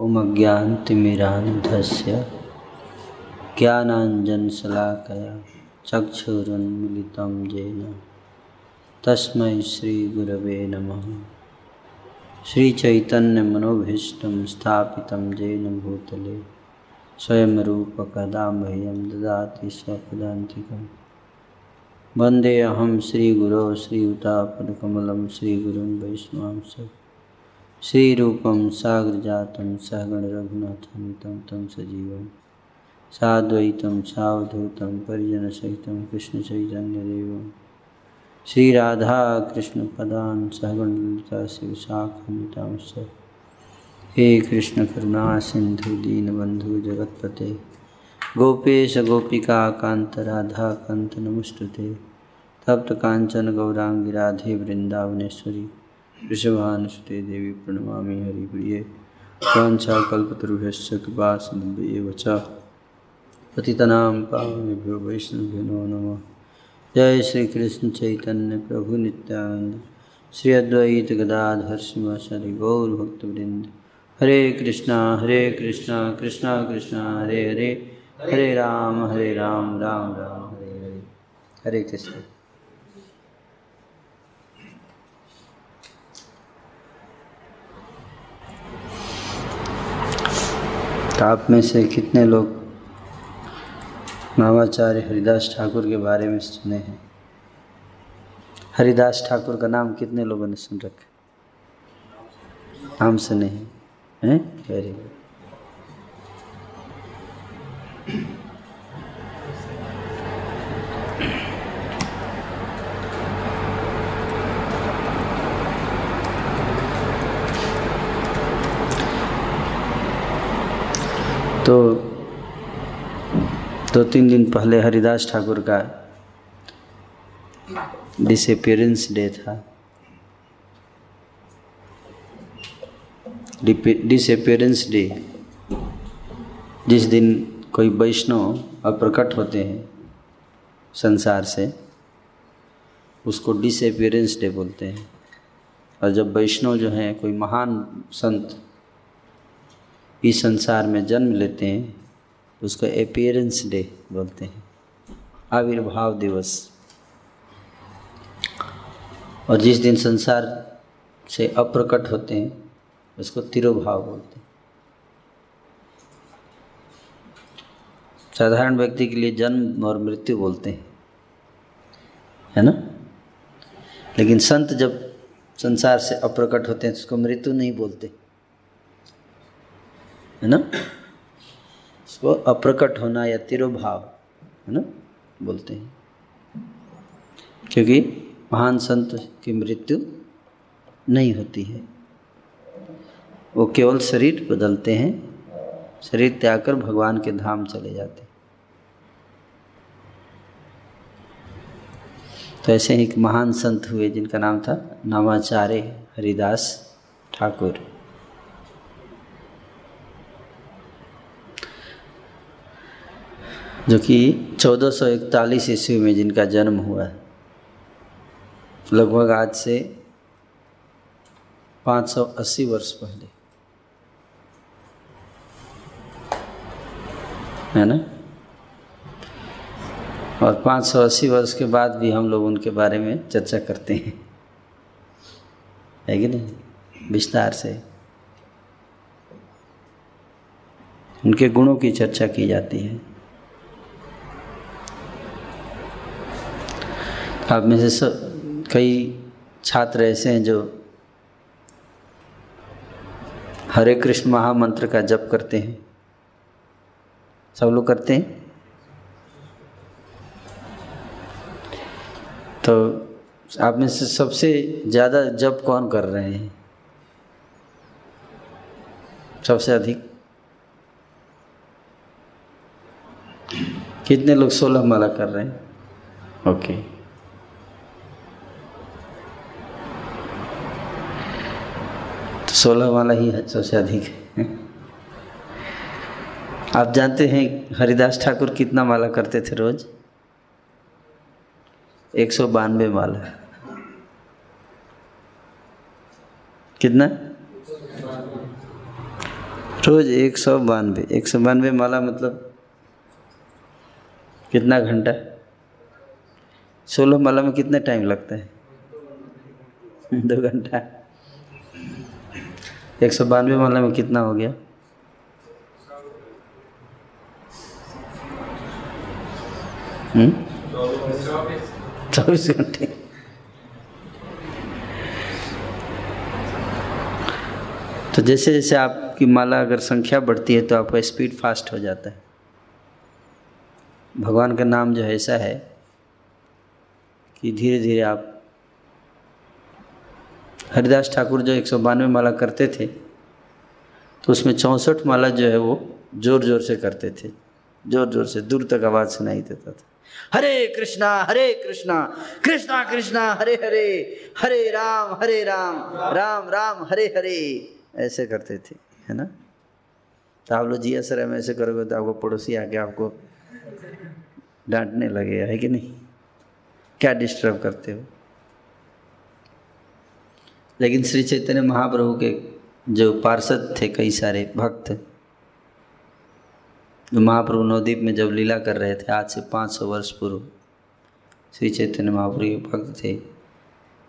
ओम अज्ञानतिमिरान्धस्य ज्ञानाञ्जनशलाकया चक्षुरुन्मीलितं येन तस्मै श्रीगुरवे नमः। श्रीचैतन्यमनोभीष्टं स्थापितं येन भूतले स्वयं रूपकदा मह्यं ददाति स्वपदान्तिकं। वन्देऽहं श्रीगुरो श्रीयुतापदकमलं श्रीगुरुं वैष्णवांश श्रीरूपं साग्रजातं सहगण रघुनाथान्वितं तं सजीवं साद्वैतं सावधूतं परिजनसहितं कृष्णचैतन्यदेवं श्रीराधा कृष्णपदान् सहगण ललिता शिवशाखान्वितांश्च। हे कृष्ण करुणा सिंधु दीनबंधु जगत्पते गोपेश गोपिका कांत राधा कांत नमस्तुते। तप्त कांचन गौरांगी राधे वृंदावनेश्वरी वृषभानुसुते देवी प्रणमामि हरिप्रिये। वाञ्छाकल्पतरुभ्यश्च कृपा सिन्धुभ्येव च पतितनां पावनेभ्यो वैष्णवेभ्यो नमो नमः। जय श्री कृष्ण चैतन्य प्रभु नित्यानंद श्री अद्वैत गदाधर श्रीवासादि गौर भक्तवृंद। हरे कृष्णा कृष्णा कृष्णा हरे हरे, हरे राम राम राम हरे हरे। हरे कृष्ण। आप में से कितने लोग नामाचार्य हरिदास ठाकुर के बारे में सुने हैं? हरिदास ठाकुर का नाम कितने लोगों ने सुन रखा? नाम सुने हैं? Very good. तो 2-3 दिन पहले हरिदास ठाकुर का डिसअपीयरेंस डे था। डिसअपीयरेंस डे, जिस दिन कोई वैष्णव अप्रकट होते हैं संसार से, उसको डिसअपीयरेंस डे बोलते हैं। और जब वैष्णव जो हैं, कोई महान संत इस संसार में जन्म लेते हैं, उसको अपीयरेंस डे बोलते हैं, आविर्भाव दिवस। और जिस दिन संसार से अप्रकट होते हैं, उसको तिरोभाव बोलते हैं। साधारण व्यक्ति के लिए जन्म और मृत्यु बोलते हैं, है ना? लेकिन संत जब संसार से अप्रकट होते हैं, उसको मृत्यु नहीं बोलते, है ना? उसको अप्रकट होना या तिरोभाव, है ना, बोलते हैं। क्योंकि महान संत की मृत्यु नहीं होती है, वो केवल शरीर बदलते हैं, शरीर त्याग कर भगवान के धाम चले जाते हैं। तो ऐसे ही एक महान संत हुए जिनका नाम था नामाचार्य हरिदास ठाकुर। जो कि 1441 ईस्वी में जिनका जन्म हुआ है, लगभग आज से 580 वर्ष पहले, है ना? और 580 वर्ष के बाद भी हम लोग उनके बारे में चर्चा करते हैं, है कि नहीं? विस्तार से उनके गुणों की चर्चा की जाती है। आप में से कई छात्र ऐसे हैं जो हरे कृष्ण महामंत्र का जप करते हैं। सब लोग करते हैं। तो आप में से सबसे ज़्यादा जप कौन कर रहे हैं? सबसे अधिक कितने लोग 16 माला कर रहे हैं? ओके। तो 16 माला ही सबसे अधिक है। आप जानते हैं हरिदास ठाकुर कितना माला करते थे रोज? 192 माला। कितना? रोज 192 माला मतलब कितना घंटा? 16 माला में कितना टाइम लगता है? 2 घंटा। 192 माला में कितना हो गया? 24 घंटे। तो जैसे जैसे आपकी माला अगर संख्या बढ़ती है तो आपका स्पीड फास्ट हो जाता है। भगवान का नाम जो है ऐसा है कि धीरे धीरे आप, हरिदास ठाकुर जो 192 माला करते थे तो उसमें 64 माला जो है वो जोर जोर से करते थे, जोर जोर से, दूर तक आवाज़ सुनाई देता था। हरे कृष्णा कृष्णा कृष्णा हरे हरे, हरे राम राम राम हरे हरे, ऐसे करते थे, है ना। तो आप लोग जी सर में ऐसे करोगे तो आपको पड़ोसी आके आपको डांटने लगेगा, है कि नहीं? क्या डिस्टर्ब करते हो? लेकिन श्री चैतन्य महाप्रभु के जो पार्षद थे, कई सारे भक्त, जो महाप्रभु नवद्वीप में जब लीला कर रहे थे आज से 500 वर्ष पूर्व, श्री चैतन्य महाप्रभु के भक्त थे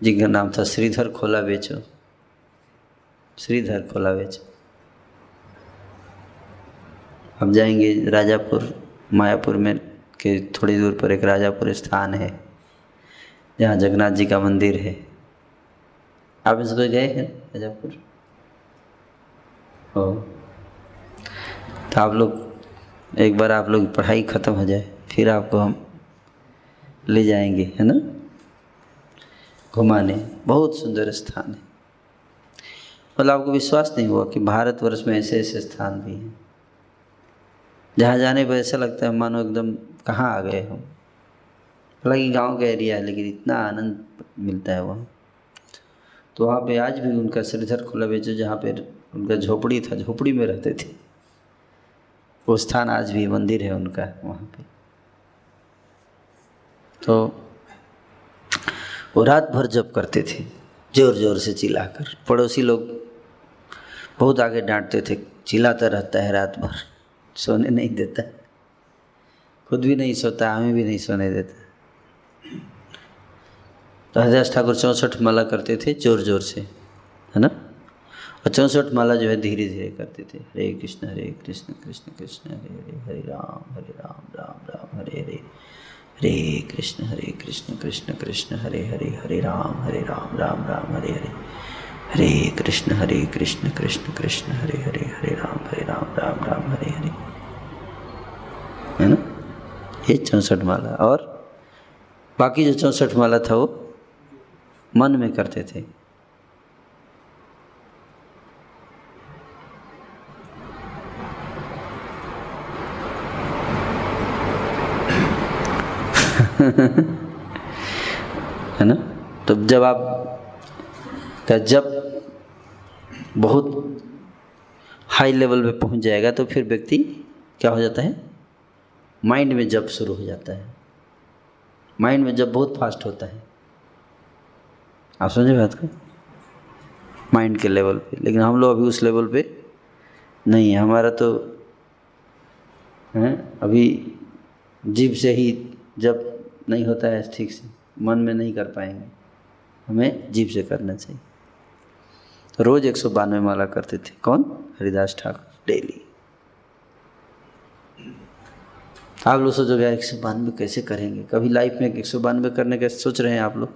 जिनका नाम था श्रीधर खोला बेचो, श्रीधर खोला बेचो। अब जाएंगे राजापुर, मायापुर में के थोड़ी दूर पर एक राजापुर स्थान है जहाँ जगन्नाथ जी का मंदिर है। आप इसको गए हैं राजापुर? हो तो आप लोग एक बार आप लोग पढ़ाई ख़त्म हो जाए फिर आपको हम ले जाएंगे, है ना, घुमाने। बहुत सुंदर स्थान है। मतलब आपको विश्वास नहीं हुआ कि भारतवर्ष में ऐसे ऐसे स्थान भी हैं जहाँ जाने पर ऐसा लगता है मानो एकदम कहाँ आ गए हम। हालांकि गांव का एरिया है लेकिन इतना आनंद मिलता है वहाँ। तो वहाँ पे आज भी उनका श्रीधर खोला बेचो, जहाँ पे उनका झोपड़ी था, झोपड़ी में रहते थे, वो स्थान आज भी मंदिर है उनका वहाँ पे। तो वो रात भर जप करते थे जोर जोर से चिल्लाकर। पड़ोसी लोग बहुत आगे डांटते थे, चिल्लाता रहता है रात भर, सोने नहीं देता, खुद भी नहीं सोता, हमें भी नहीं सोने देता। तो हरिदास ठाकुर 64 माला करते थे जोर जोर से, है ना। और 64 माला जो है धीरे धीरे करते थे। हरे कृष्ण कृष्ण कृष्ण हरे हरे, हरे राम राम राम हरे हरे, हरे कृष्ण कृष्ण कृष्ण हरे हरे, हरे राम राम राम हरे हरे, हरे कृष्ण कृष्ण कृष्ण हरे हरे, हरे राम राम राम हरे हरे, है ना। ये 64 माला। और बाकी जो 64 माला था वो मन में करते थे। है ना। तो जब आप का जब बहुत हाई लेवल पे पहुंच जाएगा तो फिर व्यक्ति क्या हो जाता है, माइंड में जब शुरू हो जाता है। माइंड में जब बहुत फास्ट होता है, आप समझे बात को, माइंड के लेवल पे। लेकिन हम लोग अभी उस लेवल पे नहीं है। हमारा तो है अभी जीभ से ही जब नहीं होता है ठीक से, मन में नहीं कर पाएंगे, हमें जीभ से करना चाहिए। तो रोज 192 माला करते थे। कौन? हरिदास ठाकुर, डेली। आप लोग सोचोगे 192 कैसे करेंगे? कभी लाइफ में 192 करने का सोच रहे हैं आप लोग?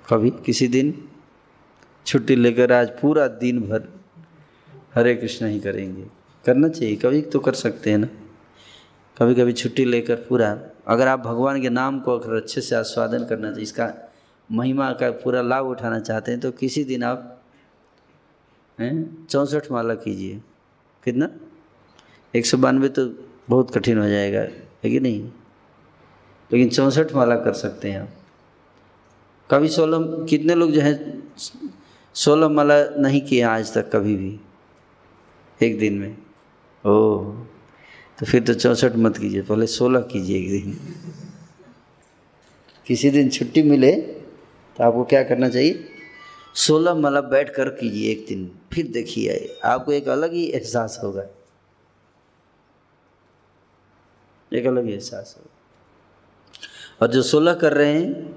कभी किसी दिन छुट्टी लेकर आज पूरा दिन भर हरे कृष्ण ही करेंगे? करना चाहिए, कभी तो कर सकते हैं ना। कभी कभी छुट्टी लेकर पूरा, अगर आप भगवान के नाम को अगर अच्छे से आस्वादन करना चाहिए, इसका महिमा का पूरा लाभ उठाना चाहते हैं तो किसी दिन आप 64 माला कीजिए। कितना? 192 तो बहुत कठिन हो जाएगा, है कि नहीं। लेकिन 64 माला कर सकते हैं आप। कभी 16, कितने लोग जो है 16 माला नहीं किए आज तक कभी भी एक दिन में? ओह, तो फिर तो 64 मत कीजिए, पहले 16 कीजिए एक दिन। किसी दिन छुट्टी मिले तो आपको क्या करना चाहिए, 16 माला बैठ कर कीजिए एक दिन, फिर देखिए आपको एक अलग ही एहसास होगा, एक अलग ही एहसास होगा। और जो 16 कर रहे हैं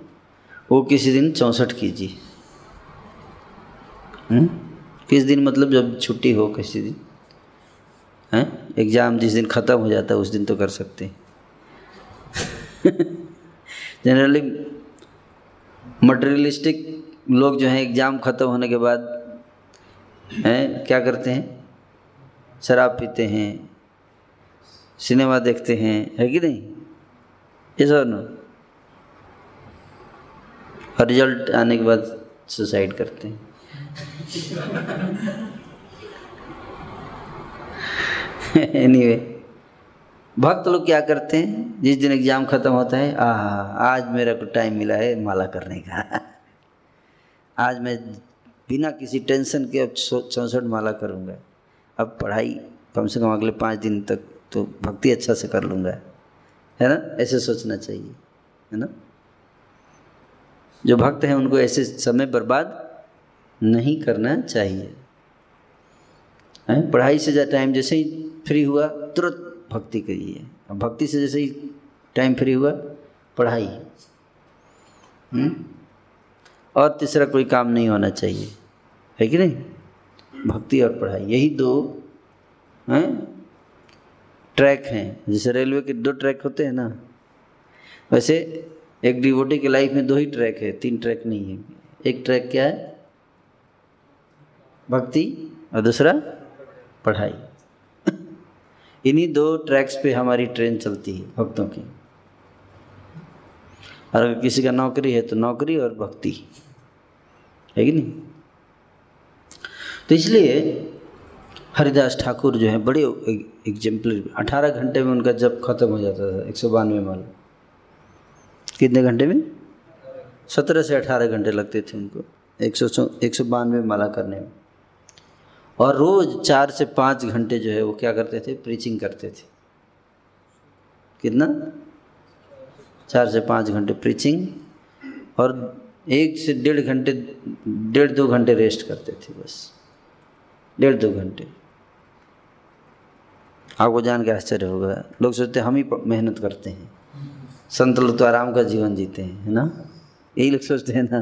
वो किसी दिन 64 कीजिए। किस दिन मतलब जब छुट्टी हो किसी दिन, हैं एग्ज़ाम जिस दिन ख़त्म हो जाता है उस दिन तो कर सकते हैं। जनरली मटेरियलिस्टिक लोग जो हैं एग्ज़ाम ख़त्म होने के बाद हैं क्या करते हैं, शराब पीते हैं, सिनेमा देखते हैं, है कि नहीं, ये सब ना, और रिजल्ट आने के बाद सुसाइड करते हैं। एनीवे, भक्त लोग क्या करते हैं, जिस दिन एग्ज़ाम ख़त्म होता है, आज मेरा को टाइम मिला है माला करने का, आज मैं बिना किसी टेंशन के अब 64 माला करूँगा, अब पढ़ाई कम से कम अगले 5 दिन तक तो भक्ति अच्छा से कर लूँगा, है ना, ऐसे सोचना चाहिए, है ना। जो भक्त हैं उनको ऐसे समय बर्बाद नहीं करना चाहिए, है? पढ़ाई से टाइम जैसे ही फ्री हुआ तुरंत भक्ति करिए, अब भक्ति से जैसे ही टाइम फ्री हुआ पढ़ाई, और तीसरा कोई काम नहीं होना चाहिए, है कि नहीं, भक्ति और पढ़ाई यही 2 हैं ट्रैक हैं। जैसे रेलवे के 2 ट्रैक होते हैं ना, वैसे एक डिवोटी की लाइफ में 2 ही ट्रैक है, 3 ट्रैक नहीं है। एक ट्रैक क्या है, भक्ति, और दूसरा पढ़ाई। इन्हीं 2 ट्रैक्स पे हमारी ट्रेन चलती है भक्तों की। और अगर किसी का नौकरी है तो नौकरी और भक्ति, है कि नहीं। तो इसलिए हरिदास ठाकुर जो है बड़े एग्जाम्पलरी, 18 घंटे में उनका जब खत्म हो जाता था 192 माला। कितने घंटे में? 17 से 18 घंटे लगते थे उनको 192 माला करने में। और रोज़ 4 से 5 घंटे जो है वो क्या करते थे, प्रीचिंग करते थे। कितना? 4 से 5 घंटे प्रीचिंग, और 1 से 1.5 घंटे, 1.5-2 घंटे रेस्ट करते थे, बस 1.5-2 घंटे। आपको जान के आश्चर्य होगा, लोग सोचते हैं हम ही मेहनत करते हैं, संत लोग तो आराम का जीवन जीते हैं, है ना, यही लोग सोचते हैं ना।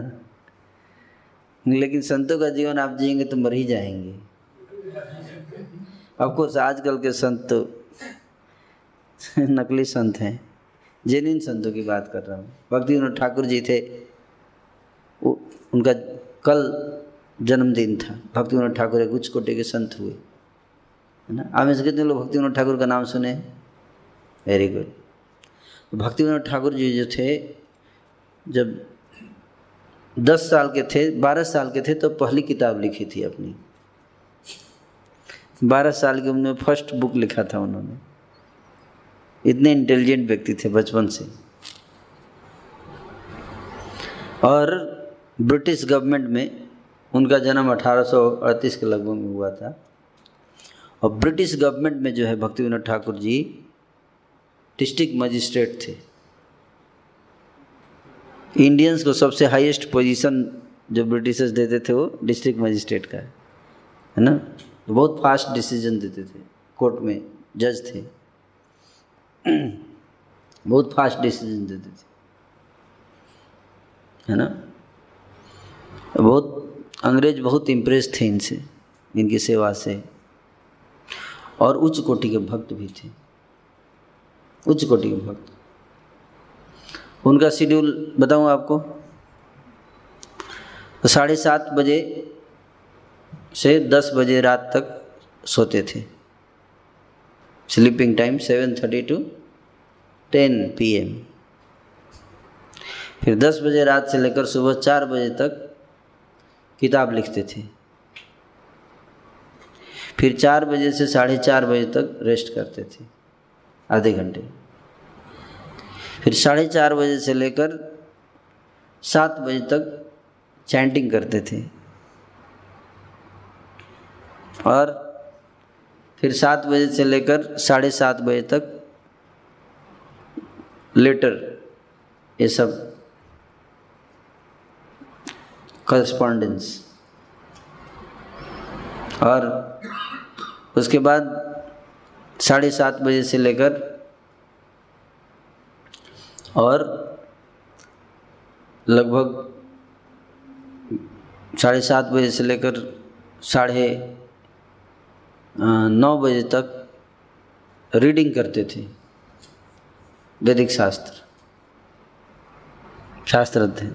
लेकिन संतों का जीवन आप जिएंगे तो मर ही जाएंगे। ऑफकोर्स आजकल के संत तो नकली संत हैं, जेन्युइन संतों की बात कर रहा हूँ। भक्ति विनोद ठाकुर जी थे, उनका कल जन्मदिन था। भक्ति विनोद ठाकुर एक उच्च कोटि के संत हुए, है ना। आप में से कितने लोग भक्ति विनोद ठाकुर का नाम सुने? Very good. भक्ति विनोद ठाकुर जी जो थे, जब 10 साल के थे, 12 साल के थे तो पहली किताब लिखी थी अपनी। 12 साल की उम्र में फर्स्ट बुक लिखा था उन्होंने। इतने इंटेलिजेंट व्यक्ति थे बचपन से। और ब्रिटिश गवर्नमेंट में उनका जन्म 1838 के लगभग में हुआ था। और ब्रिटिश गवर्नमेंट में जो है भक्ति विनोद ठाकुर जी डिस्ट्रिक्ट मजिस्ट्रेट थे। इंडियंस को सबसे हाईएस्ट पोजीशन जो ब्रिटिशर्स देते थे वो डिस्ट्रिक्ट मजिस्ट्रेट का है ना। तो बहुत फास्ट डिसीजन देते थे, कोर्ट में जज थे, बहुत फास्ट डिसीजन देते थे, है ना। बहुत अंग्रेज बहुत इम्प्रेस थे इनसे, इनकी सेवा से। और उच्च कोटि के भक्त भी थे, उच्च कोटि के भक्त। उनका शेड्यूल बताऊं आपको, तो 7:30 बजे से 10 बजे रात तक सोते थे। Sleeping time 7:30 to 10 PM। फिर 10 बजे रात से लेकर सुबह 4 बजे तक किताब लिखते थे। फिर 4 बजे से 4:30 बजे तक रेस्ट करते थे, आधे घंटे। फिर 4:30 बजे से लेकर 7 बजे तक चैंटिंग करते थे। और फिर 7 बजे से लेकर 7:30 बजे तक लेटर, ये सब करस्पॉन्डेंस। और उसके बाद 7:30 बजे से लेकर और लगभग 7:30 बजे से लेकर 9:30 बजे तक रीडिंग करते थे, वैदिक शास्त्र अध्ययन।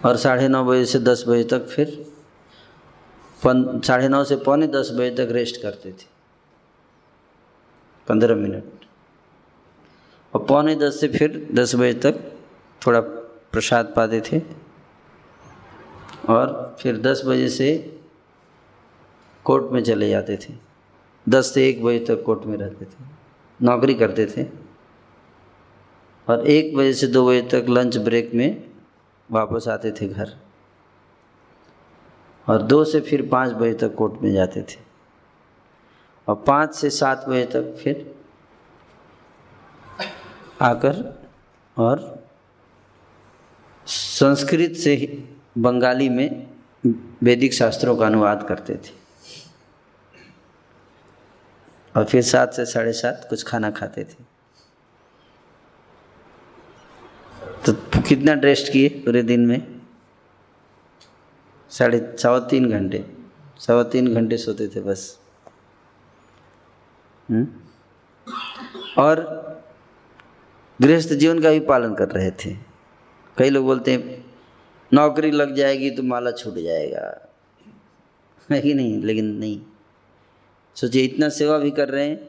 और 9:30 बजे से 10 बजे तक फिर 9:30 से 9:45 बजे तक रेस्ट करते थे 15 मिनट। और 9:45 से फिर 10 बजे तक थोड़ा प्रसाद पाते थे। और फिर 10 बजे से कोर्ट में चले जाते थे। 10 से 1 बजे तक कोर्ट में रहते थे, नौकरी करते थे। और 1 बजे से 2 बजे तक लंच ब्रेक में वापस आते थे घर। और 2 से फिर 5 बजे तक कोर्ट में जाते थे। और 5 से 7 बजे तक फिर आकर और संस्कृत से बंगाली में वैदिक शास्त्रों का अनुवाद करते थे। और फिर 7 से 7:30 कुछ खाना खाते थे। तो कितना रेस्ट किए पूरे दिन में? 3.5 घंटे, 3.25 घंटे सोते थे बस। और गृहस्थ जीवन का भी पालन कर रहे थे। कई लोग बोलते हैं नौकरी लग जाएगी तो माला छूट जाएगा, है कि नहीं? लेकिन नहीं, सोचिए इतना सेवा भी कर रहे हैं,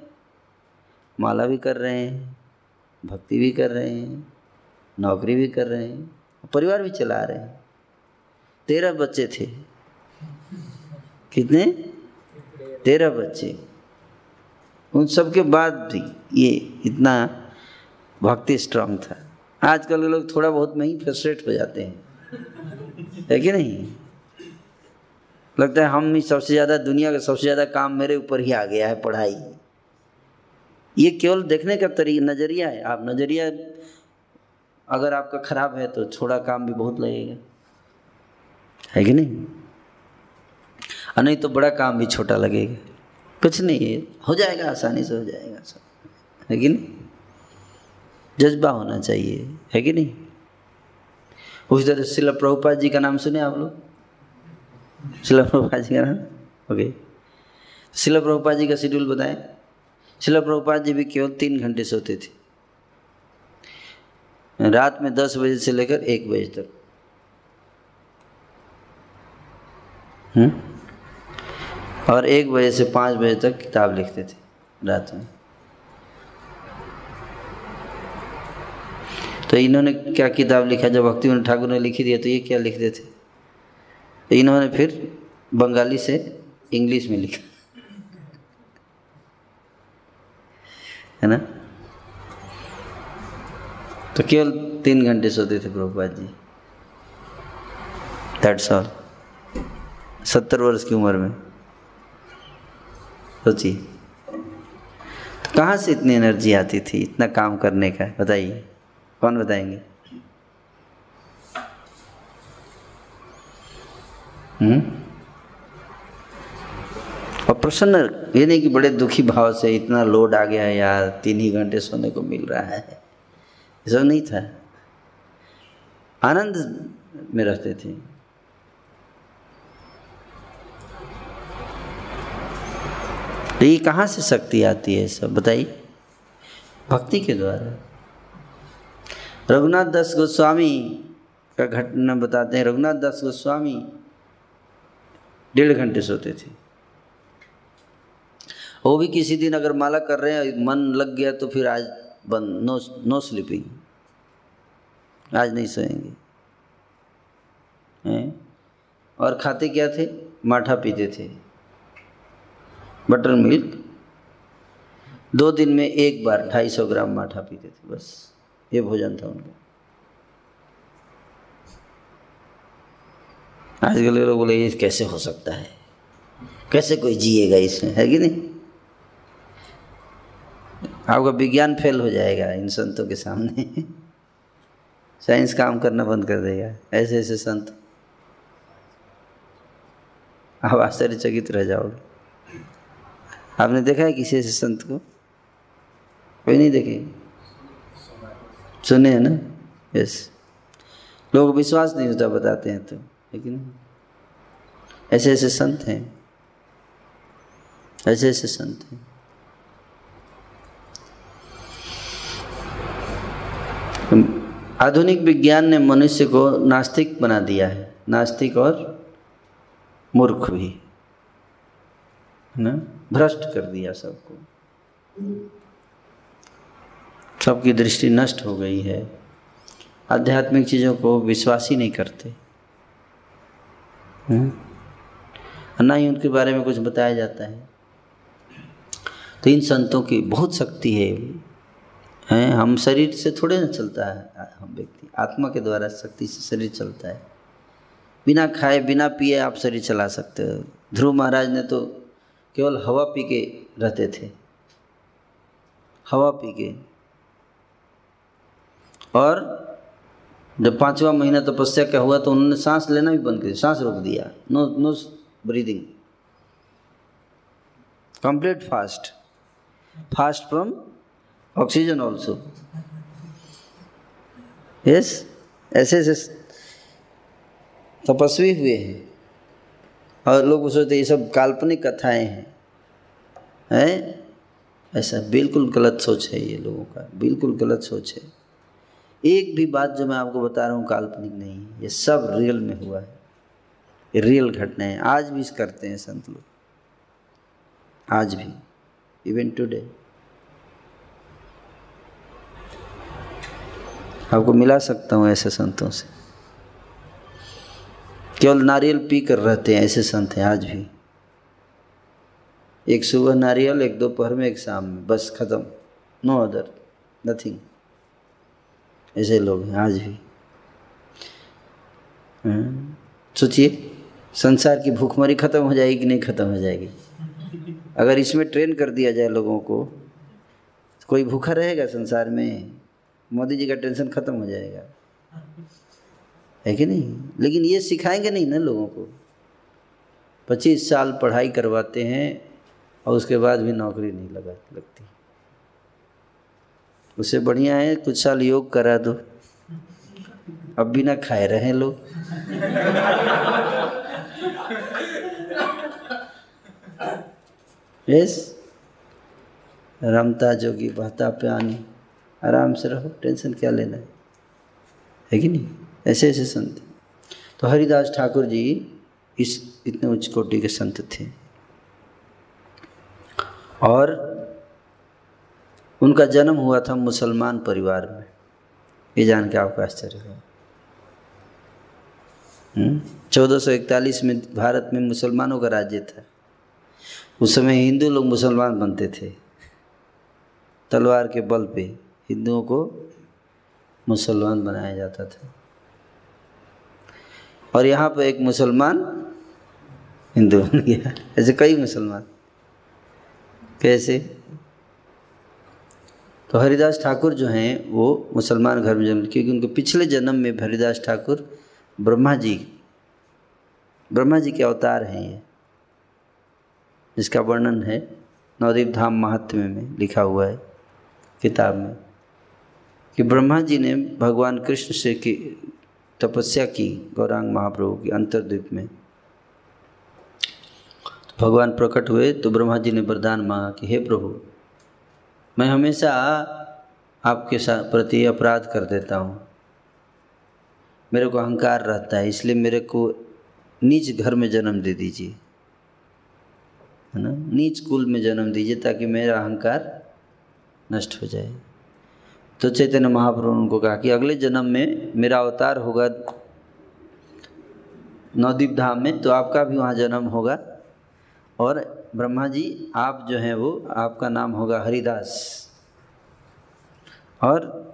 माला भी कर रहे हैं, भक्ति भी कर रहे हैं, नौकरी भी कर रहे हैं, परिवार भी चला रहे हैं। 13 बच्चे थे। कितने? 13 बच्चे। उन सब के बाद भी ये इतना भक्ति स्ट्रांग था। आजकल के लोग थोड़ा बहुत में ही फ्रस्ट्रेट हो जाते हैं, है कि नहीं? लगता है हम ही सबसे ज़्यादा, दुनिया का सबसे ज़्यादा काम मेरे ऊपर ही आ गया है, पढ़ाई। ये केवल देखने का नज़रिया है। आप नज़रिया अगर आपका खराब है तो छोटा काम भी बहुत लगेगा, है कि नहीं? और नहीं तो बड़ा काम भी छोटा लगेगा। कुछ नहीं है, हो जाएगा, आसानी से हो जाएगा सब, है कि नहीं? जज्बा होना चाहिए, है कि नहीं? उसी तरह श्रील प्रभुपाद जी का नाम सुने आप लोग? श्रील प्रभुपाद जी का नाम? ओके। श्रील प्रभुपाद जी का शेड्यूल बताएं। श्रील प्रभुपाद जी भी केवल 3 घंटे सोते थे, रात में 10 बजे से लेकर 1 बजे तक। और 1 बजे से 5 बजे तक किताब लिखते थे रात में। तो इन्होंने क्या किताब लिखा? जब भक्तिविनोद ठाकुर ने लिखी दिया तो ये क्या लिखते थे? तो इन्होंने फिर बंगाली से इंग्लिश में लिखा, है ना? तो केवल 3 घंटे सोते थे प्रभुपाद जी, दैट्स ऑल। 70 वर्ष की उम्र में, सोचिए। तो कहाँ से इतनी एनर्जी आती थी इतना काम करने का? बताइए, कौन बताएंगे? और प्रसन्न, ये नहीं कि बड़े दुखी भाव से इतना लोड आ गया है यार, 3 ही घंटे सोने को मिल रहा है, ये सब नहीं था। आनंद में रहते थे। तो ये कहाँ से शक्ति आती है सब बताइए? भक्ति के द्वारा। रघुनाथ दास गोस्वामी का घटना बताते हैं। रघुनाथ दास गोस्वामी 1.5 घंटे सोते थे। वो भी किसी दिन अगर माला कर रहे हैं, मन लग गया तो फिर आज बंद, नो स्लीपिंग, आज नहीं सोएंगे। और खाते क्या थे? माठा पीते थे, बटर मिल्क। 2 दिन में 1 बार 250 ग्राम माठा पीते थे, बस ये भोजन था उनका। आजकल के लोग बोले ये कैसे हो सकता है, कैसे कोई जिएगा इसमें, है कि नहीं? आपका विज्ञान फेल हो जाएगा इन संतों के सामने। साइंस काम करना बंद कर देगा। ऐसे ऐसे संत, आप आश्चर्यचकित रह जाओगे। आपने देखा है किसी ऐसे संत को? कोई नहीं देखे, सुने हैं ना? यस, लोग विश्वास नहीं होता बताते हैं तो, लेकिन ऐसे ऐसे संत हैं, ऐसे ऐसे संत हैं। आधुनिक विज्ञान ने मनुष्य को नास्तिक बना दिया है, नास्तिक और मूर्ख भी, है ना? भ्रष्ट कर दिया सबको, सबकी दृष्टि नष्ट हो गई है। आध्यात्मिक चीज़ों को विश्वास ही नहीं करते, ना ही उनके बारे में कुछ बताया जाता है। तो इन संतों की बहुत शक्ति है। हम शरीर से थोड़े ना चलता है, हम व्यक्ति आत्मा के द्वारा शक्ति से शरीर चलता है। बिना खाए बिना पिए आप शरीर चला सकते हो। ध्रुव महाराज ने तो केवल हवा पी के रहते थे, हवा पी के। और जब 5वां महीना तपस्या का हुआ तो उन्होंने सांस लेना भी बंद कर दिया, सांस रोक दिया, no breathing, complete fast, fast from oxygen also. Yes, ऐसे ऐसे तपस्वी हुए हैं। और लोग सोचते ये सब काल्पनिक कथाएं हैं, ऐसा बिल्कुल गलत सोच है ये लोगों का, बिल्कुल गलत सोच है। एक भी बात जो मैं आपको बता रहा हूँ काल्पनिक नहीं है, ये सब रियल में हुआ है, ये रियल घटनाएं आज भी करते हैं संत लोग, आज भी, इवन टुडे। आपको मिला सकता हूँ ऐसे संतों से, केवल नारियल पी कर रहते हैं, ऐसे संत हैं आज भी। एक सुबह नारियल, एक दोपहर में, एक शाम में, बस खत्म, नो अदर, नथिंग। ऐसे लोग हैं आज भी। सोचिए संसार की भूखमरी खत्म हो जाएगी कि नहीं खत्म हो जाएगी? अगर इसमें ट्रेन कर दिया जाए लोगों को, तो कोई भूखा रहेगा संसार में? मोदी जी का टेंशन खत्म हो जाएगा, है कि नहीं? लेकिन ये सिखाएंगे नहीं ना लोगों को। 25 साल पढ़ाई करवाते हैं और उसके बाद भी नौकरी नहीं लगती। उससे बढ़िया है कुछ साल योग करा दो, अब भी ना खाए रहे लोग। यस, रमता जोगी बहता पानी, आराम से रहो, टेंशन क्या लेना है कि नहीं? ऐसे ऐसे संत। तो हरिदास ठाकुर जी इस इतने उच्च कोटि के संत थे, और उनका जन्म हुआ था मुसलमान परिवार में। ये जान के आपको आश्चर्य होगा। 1441 में भारत में मुसलमानों का राज्य था। उस समय हिंदू लोग मुसलमान बनते थे, तलवार के बल पे हिंदुओं को मुसलमान बनाया जाता था। और यहाँ पर एक मुसलमान हिंदू बन गया। ऐसे कई मुसलमान, कैसे? तो हरिदास ठाकुर जो हैं वो मुसलमान घर में जन्म, क्योंकि उनके पिछले जन्म में हरिदास ठाकुर ब्रह्मा जी के अवतार हैं ये, जिसका वर्णन है नवदीप धाम महात्म्य में लिखा हुआ है किताब में, कि ब्रह्मा जी ने भगवान कृष्ण से की तपस्या की गौरांग महाप्रभु की अंतर्द्वीप में। तो भगवान प्रकट हुए तो ब्रह्मा जी ने वरदान मांगा कि हे प्रभु, मैं हमेशा आपके साथ प्रति अपराध कर देता हूँ, मेरे को अहंकार रहता है, इसलिए मेरे को नीच घर में जन्म दे दीजिए, है ना, नीच कुल में जन्म दीजिए ताकि मेरा अहंकार नष्ट हो जाए। तो चैतन्य महाप्रभु ने उनको कहा कि अगले जन्म में मेरा अवतार होगा नवदीप धाम में, तो आपका भी वहाँ जन्म होगा, और ब्रह्मा जी आप जो हैं वो, आपका नाम होगा हरिदास, और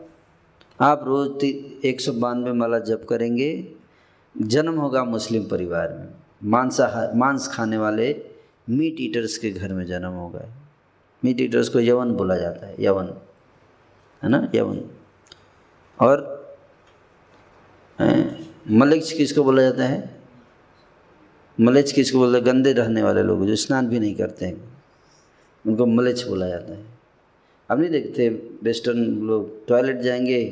आप रोज 192 माला जप करेंगे। जन्म होगा मुस्लिम परिवार में, मांस खाने वाले मीट ईटर्स के घर में जन्म होगा। मीट ईटर्स को यवन बोला जाता है, यवन, है ना, यवन। और मलेच्छ किसको बोला जाता है? मलेच्छ किसको बोलते हैं? गंदे रहने वाले लोग जो स्नान भी नहीं करते हैं, उनको मलेच्छ बोला जाता है। आप नहीं देखते वेस्टर्न लोग टॉयलेट जाएंगे,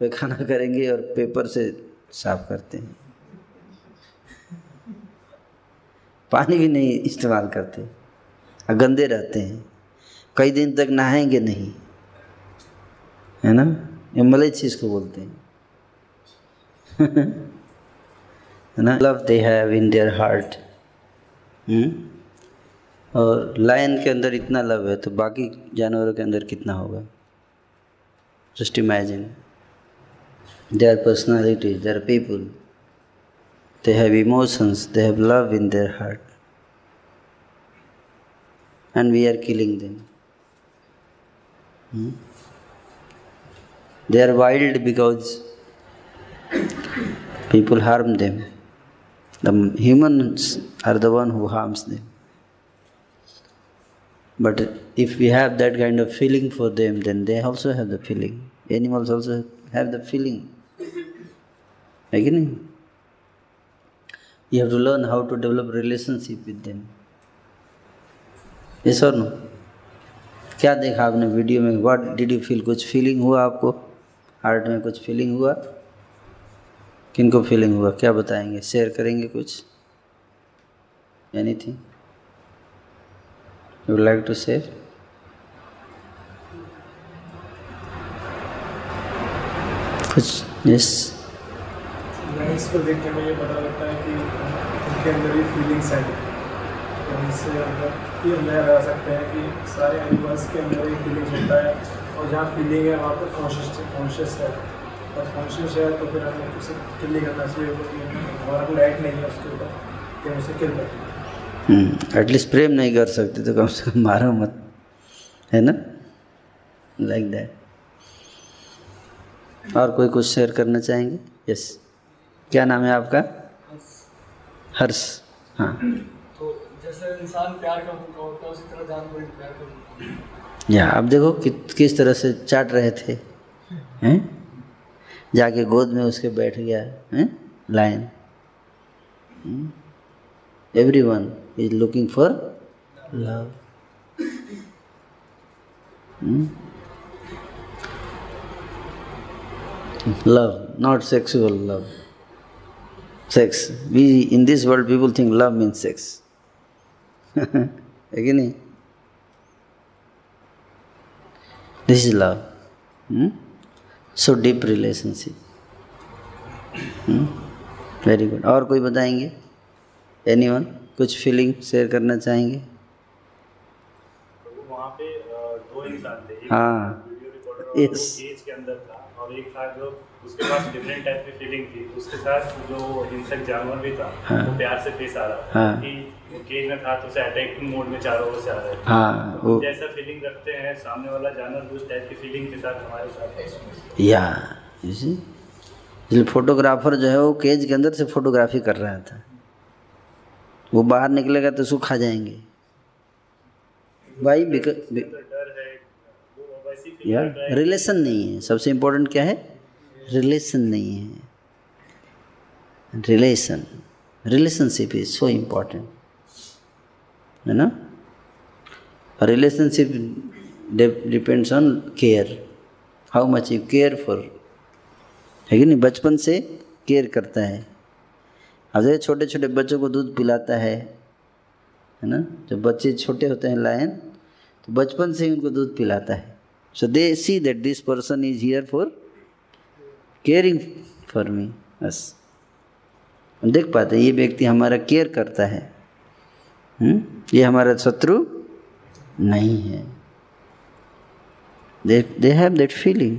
पैखाना करेंगे और पेपर से साफ करते हैं, पानी भी नहीं इस्तेमाल करते, गंदे रहते हैं, कई दिन तक नहाएंगे नहीं, है ना? ये मलेच्छ इसको बोलते हैं। है ना? Love they have in their heart. और लायन के अंदर इतना लव है तो बाकी जानवरों के अंदर कितना होगा? Just imagine their personalities, their people, they have emotions, they have love in their heart, and we are killing them. They are wild because people harm them. The humans are the one who harms them. But if we have that kind of feeling for them, then they also have the feeling. Animals also have the feeling. Again, you have to learn how to develop relationship with them. Yes or no? क्या देखा आपने video में? What did you feel? कुछ feeling हुआ आपको? Heart में कुछ feeling हुआ? किनको फीलिंग हुआ? क्या बताएंगे? शेयर करेंगे कुछ? Anything you would like to share? कुछ? यस, इसको देख के मुझे पता लगता है कि उनके अंदर भी फीलिंग्स हैं। इससे ये अंदर लगा सकते हैं कि सारे एनिमल्स के अंदर ही फीलिंग्स होता है, और जहाँ फीलिंग है वहाँ पर कॉन्शियस है, और कॉन्शियस है तो फिर हमें उसे किल नहीं करना चाहिए, क्योंकि हमारा कोई राइट नहीं है उसके ऊपर कि हम उसे किल करें। एटलीस्ट प्रेम नहीं कर सकते तो कम से कम मारो मत, है ना? Like that. और कोई कुछ शेयर करना चाहेंगे? यस, क्या नाम है आपका? हर्ष। हाँ, तो जैसे इंसान प्यार का भूखा होता है उसी तरह जानवर भी प्यार का भूखा। या अब देखो किस तरह से चाट रहे थे, हैं? जाके गोद में उसके बैठ गया, हैं? Lion. Everyone is looking for love. Love, not sexual love. Sex. In this world, people think love means sex. Again, this is love. So deep relationship. Very good. और कोई बताएंगे? Anyone? कुछ फीलिंग शेयर करना चाहेंगे? वहाँ पे दो इंसान थे। हाँ, यस। केज के अंदर था और एक था जो उसके पास डिफरेंट टाइप की फीलिंग थी। उसके साथ जो हिंसक जानवर भी था, हाँ, वो प्यार से पेश आ रहा था, हाँ, कि वो केज में था तो उसे अटैकिंग मोड में चारों ओर से आ रहे थे। हाँ, तो जैसा फीलिंग रखते हैं सामने वाला जानवर भी उस टाइप की फीलिंग के साथ हमारे साथ या इसलिए फोटोग्राफर जो है वो केज के अंदर से फोटोग्राफी कर रहा था, वो बाहर निकलेगा तो उसको खा जाएंगे भाई। यार रिलेशन नहीं है, सबसे इम्पोर्टेंट क्या है? रिलेशन नहीं है। रिलेशनशिप इज सो इम्पोर्टेंट, है ना? Relationship depends on care, how much you care for, है कि नहीं? बचपन से केयर करता है। अब जैसे छोटे छोटे बच्चों को दूध पिलाता है ना? जब बच्चे छोटे होते हैं लायन, तो बचपन से ही उनको दूध पिलाता है। So they see that this person is here for caring for me. बस हम देख पाते हैं ये व्यक्ति हमारा केयर करता है, ये हमारा शत्रु नहीं है। They have that feeling.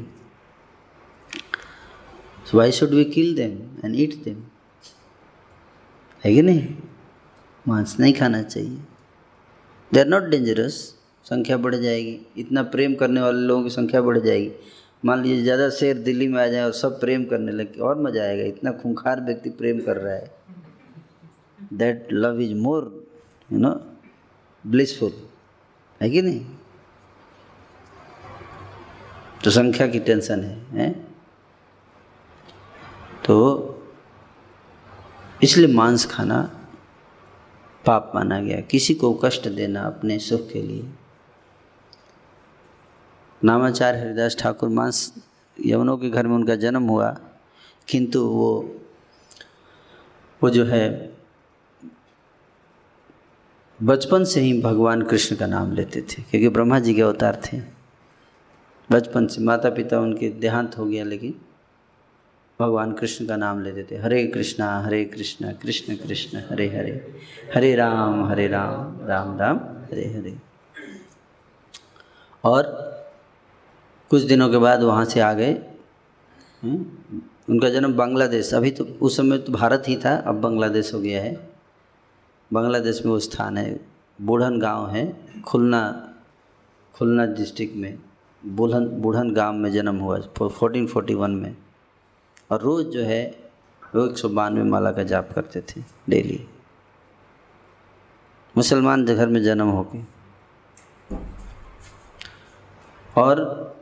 So why should we kill them and eat them? है कि नहीं? मांस नहीं खाना चाहिए। They are not dangerous. संख्या बढ़ जाएगी, इतना प्रेम करने वाले लोगों की संख्या बढ़ जाएगी। मान लीजिए ज़्यादा शेर दिल्ली में आ जाए और सब प्रेम करने लगे, और मज़ा आएगा। इतना खूंखार व्यक्ति प्रेम कर रहा है, that love is more blissful, है कि नहीं? तो संख्या की टेंशन है? तो इसलिए मांस खाना पाप माना गया, किसी को कष्ट देना अपने सुख के लिए। नामाचार्य हरिदास ठाकुर मांस यवनों के घर में उनका जन्म हुआ, किंतु वो जो है बचपन से ही भगवान कृष्ण का नाम लेते थे, क्योंकि ब्रह्मा जी के अवतार थे। बचपन से माता पिता उनके देहांत हो गया, लेकिन भगवान कृष्ण का नाम लेते थे। हरे कृष्णा कृष्ण कृष्ण हरे हरे, हरे राम राम राम हरे हरे। और कुछ दिनों के बाद वहाँ से आ गए। उनका जन्म बांग्लादेश, अभी तो उस समय तो भारत ही था, अब बांग्लादेश हो गया है। बांग्लादेश में वो स्थान है, बूढ़न गांव है, खुलना डिस्ट्रिक्ट में बूढ़न गांव में जन्म हुआ 1441 में। और रोज़ जो है वो 192 माला का जाप करते थे डेली, मुसलमान घर में जन्म हो के। और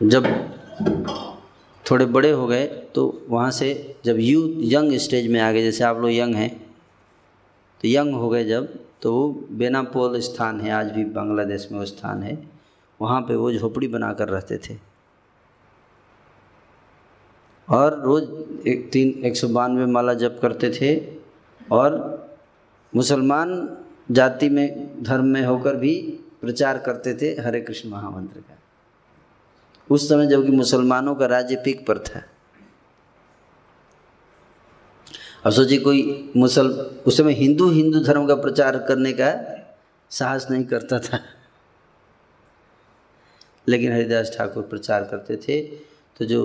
जब थोड़े बड़े हो गए तो वहाँ से जब यंग स्टेज में आ गए, जैसे आप लोग यंग हैं, तो यंग हो गए जब, तो वो बेनापोल स्थान है, आज भी बांग्लादेश में वो स्थान है, वहाँ पे वो झोपड़ी बना कर रहते थे। और रोज़ 192 माला जप करते थे। और मुसलमान जाति में धर्म में होकर भी प्रचार करते थे हरे कृष्ण महामंत्र का। उस समय जबकि मुसलमानों का राज्य पीक पर था। अब सोचिए कोई उस समय हिंदू धर्म का प्रचार करने का साहस नहीं करता था, लेकिन हरिदास ठाकुर प्रचार करते थे। तो जो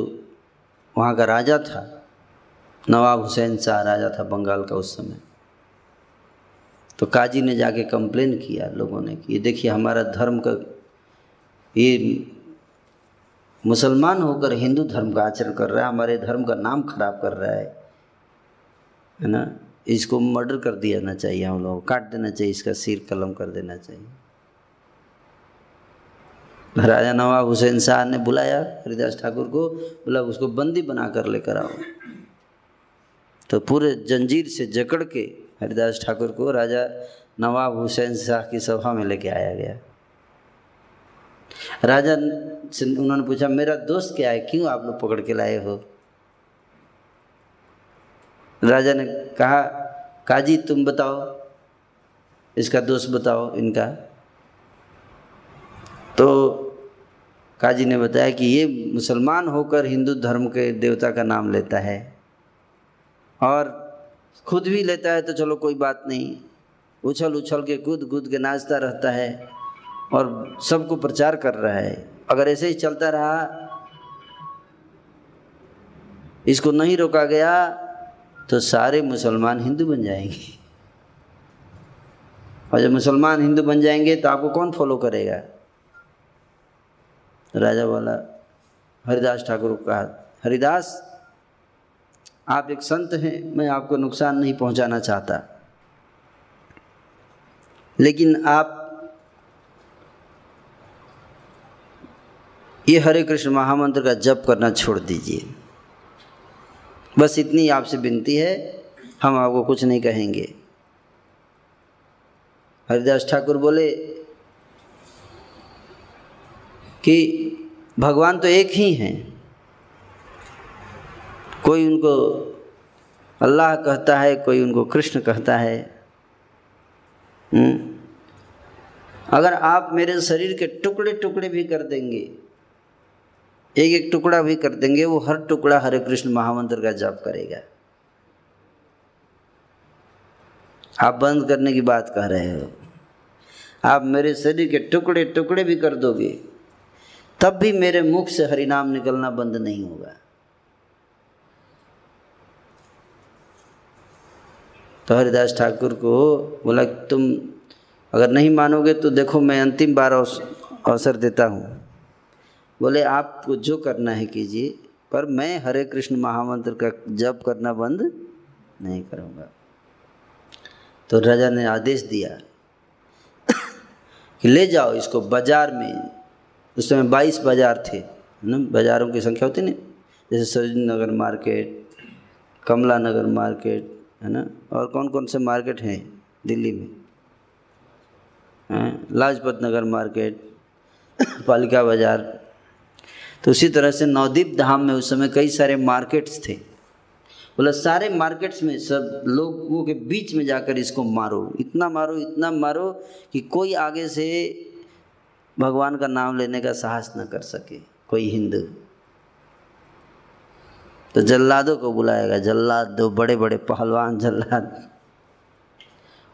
वहाँ का राजा था, नवाब हुसैन शाह राजा था बंगाल का उस समय, तो काजी ने जाके कंप्लेन किया लोगों ने कि ये देखिए हमारा धर्म का, ये मुसलमान होकर हिंदू धर्म का आचरण कर रहा है, हमारे धर्म का नाम खराब कर रहा है ना, इसको मर्डर कर दिया चाहिए, हम लोगों को काट देना चाहिए, इसका सिर कलम कर देना चाहिए। राजा नवाब हुसैन शाह ने बुलाया हरिदास ठाकुर को, बोला उसको बंदी बना कर लेकर आओ। तो पूरे जंजीर से जकड़ के हरिदास ठाकुर को राजा नवाब हुसैन शाह की सभा में लेके आया गया। राजा से उन्होंने पूछा, मेरा दोस्त क्या है, क्यों आप लोग पकड़ के लाए हो? राजा ने कहा, काजी तुम बताओ, इसका दोस्त बताओ इनका। तो काजी ने बताया कि ये मुसलमान होकर हिंदू धर्म के देवता का नाम लेता है, और खुद भी लेता है तो चलो कोई बात नहीं, उछल के कूद के नाचता रहता है और सबको प्रचार कर रहा है। अगर ऐसे ही चलता रहा, इसको नहीं रोका गया, तो सारे मुसलमान हिंदू बन जाएंगे, और जब मुसलमान हिंदू बन जाएंगे तो आपको कौन फॉलो करेगा? राजा बोला, हरिदास ठाकुर को कहा, हरिदास आप एक संत हैं, मैं आपको नुकसान नहीं पहुंचाना चाहता, लेकिन आप ये हरे कृष्ण महामंत्र का जप करना छोड़ दीजिए, बस इतनी आपसे विनती है, हम आपको कुछ नहीं कहेंगे। हरिदास ठाकुर बोले कि भगवान तो एक ही हैं, कोई उनको अल्लाह कहता है, कोई उनको कृष्ण कहता है। अगर आप मेरे शरीर के टुकड़े टुकड़े भी कर देंगे, एक एक टुकड़ा भी कर देंगे, वो हर टुकड़ा हरे कृष्ण महामंत्र का जाप करेगा। आप बंद करने की बात कह रहे हो, आप मेरे शरीर के टुकड़े टुकड़े भी कर दोगे, तब भी मेरे मुख से हरिनाम निकलना बंद नहीं होगा। तो हरिदास ठाकुर को बोला, तुम अगर नहीं मानोगे तो देखो मैं अंतिम बार अवसर देता हूँ। बोले, आपको जो करना है कीजिए, पर मैं हरे कृष्ण महामंत्र का जप करना बंद नहीं करूँगा। तो राजा ने आदेश दिया कि ले जाओ इसको बाजार में। उस समय 22 बाजार थे ना, बाजारों की संख्या होती नहीं, जैसे सरोजिनी नगर मार्केट, कमला नगर मार्केट, है ना, और कौन कौन से मार्केट हैं दिल्ली में, लाजपत नगर मार्केट, पालिका बाज़ार। तो उसी तरह से नवदीप धाम में उस समय कई सारे मार्केट्स थे। बोला सारे मार्केट्स में सब लोगों के बीच में जाकर इसको मारो, इतना मारो कि कोई आगे से भगवान का नाम लेने का साहस न कर सके कोई हिंदू। तो जल्लादों को बुलाएगा, जल्लाद, दो बड़े बड़े पहलवान जल्लाद,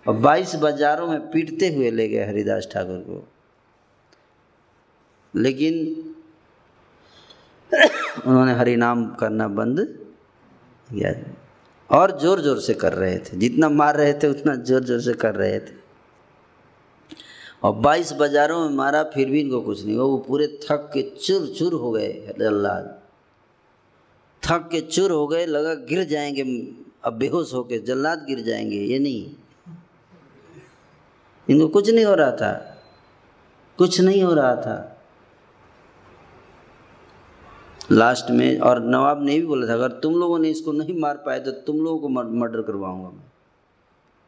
और 22 बाजारों में पीटते हुए ले गए हरिदास ठाकुर को। लेकिन उन्होंने हरि नाम करना बंद किया, और जोर जोर से कर रहे थे, जितना मार रहे थे उतना जोर जोर से कर रहे थे। और 22 बाजारों में मारा, फिर भी इनको कुछ नहीं हुआ। वो पूरे थक के चूर चूर हो गए, जल्लाद थक के चूर हो गए, लगा गिर जाएंगे, अब बेहोश होके जल्लाद गिर जाएंगे। ये नहीं, इनको कुछ नहीं हो रहा था, कुछ नहीं हो रहा था। लास्ट में, और नवाब ने भी बोला था, अगर तुम लोगों ने इसको नहीं मार पाए तो तुम लोगों को मर्डर करवाऊंगा मैं।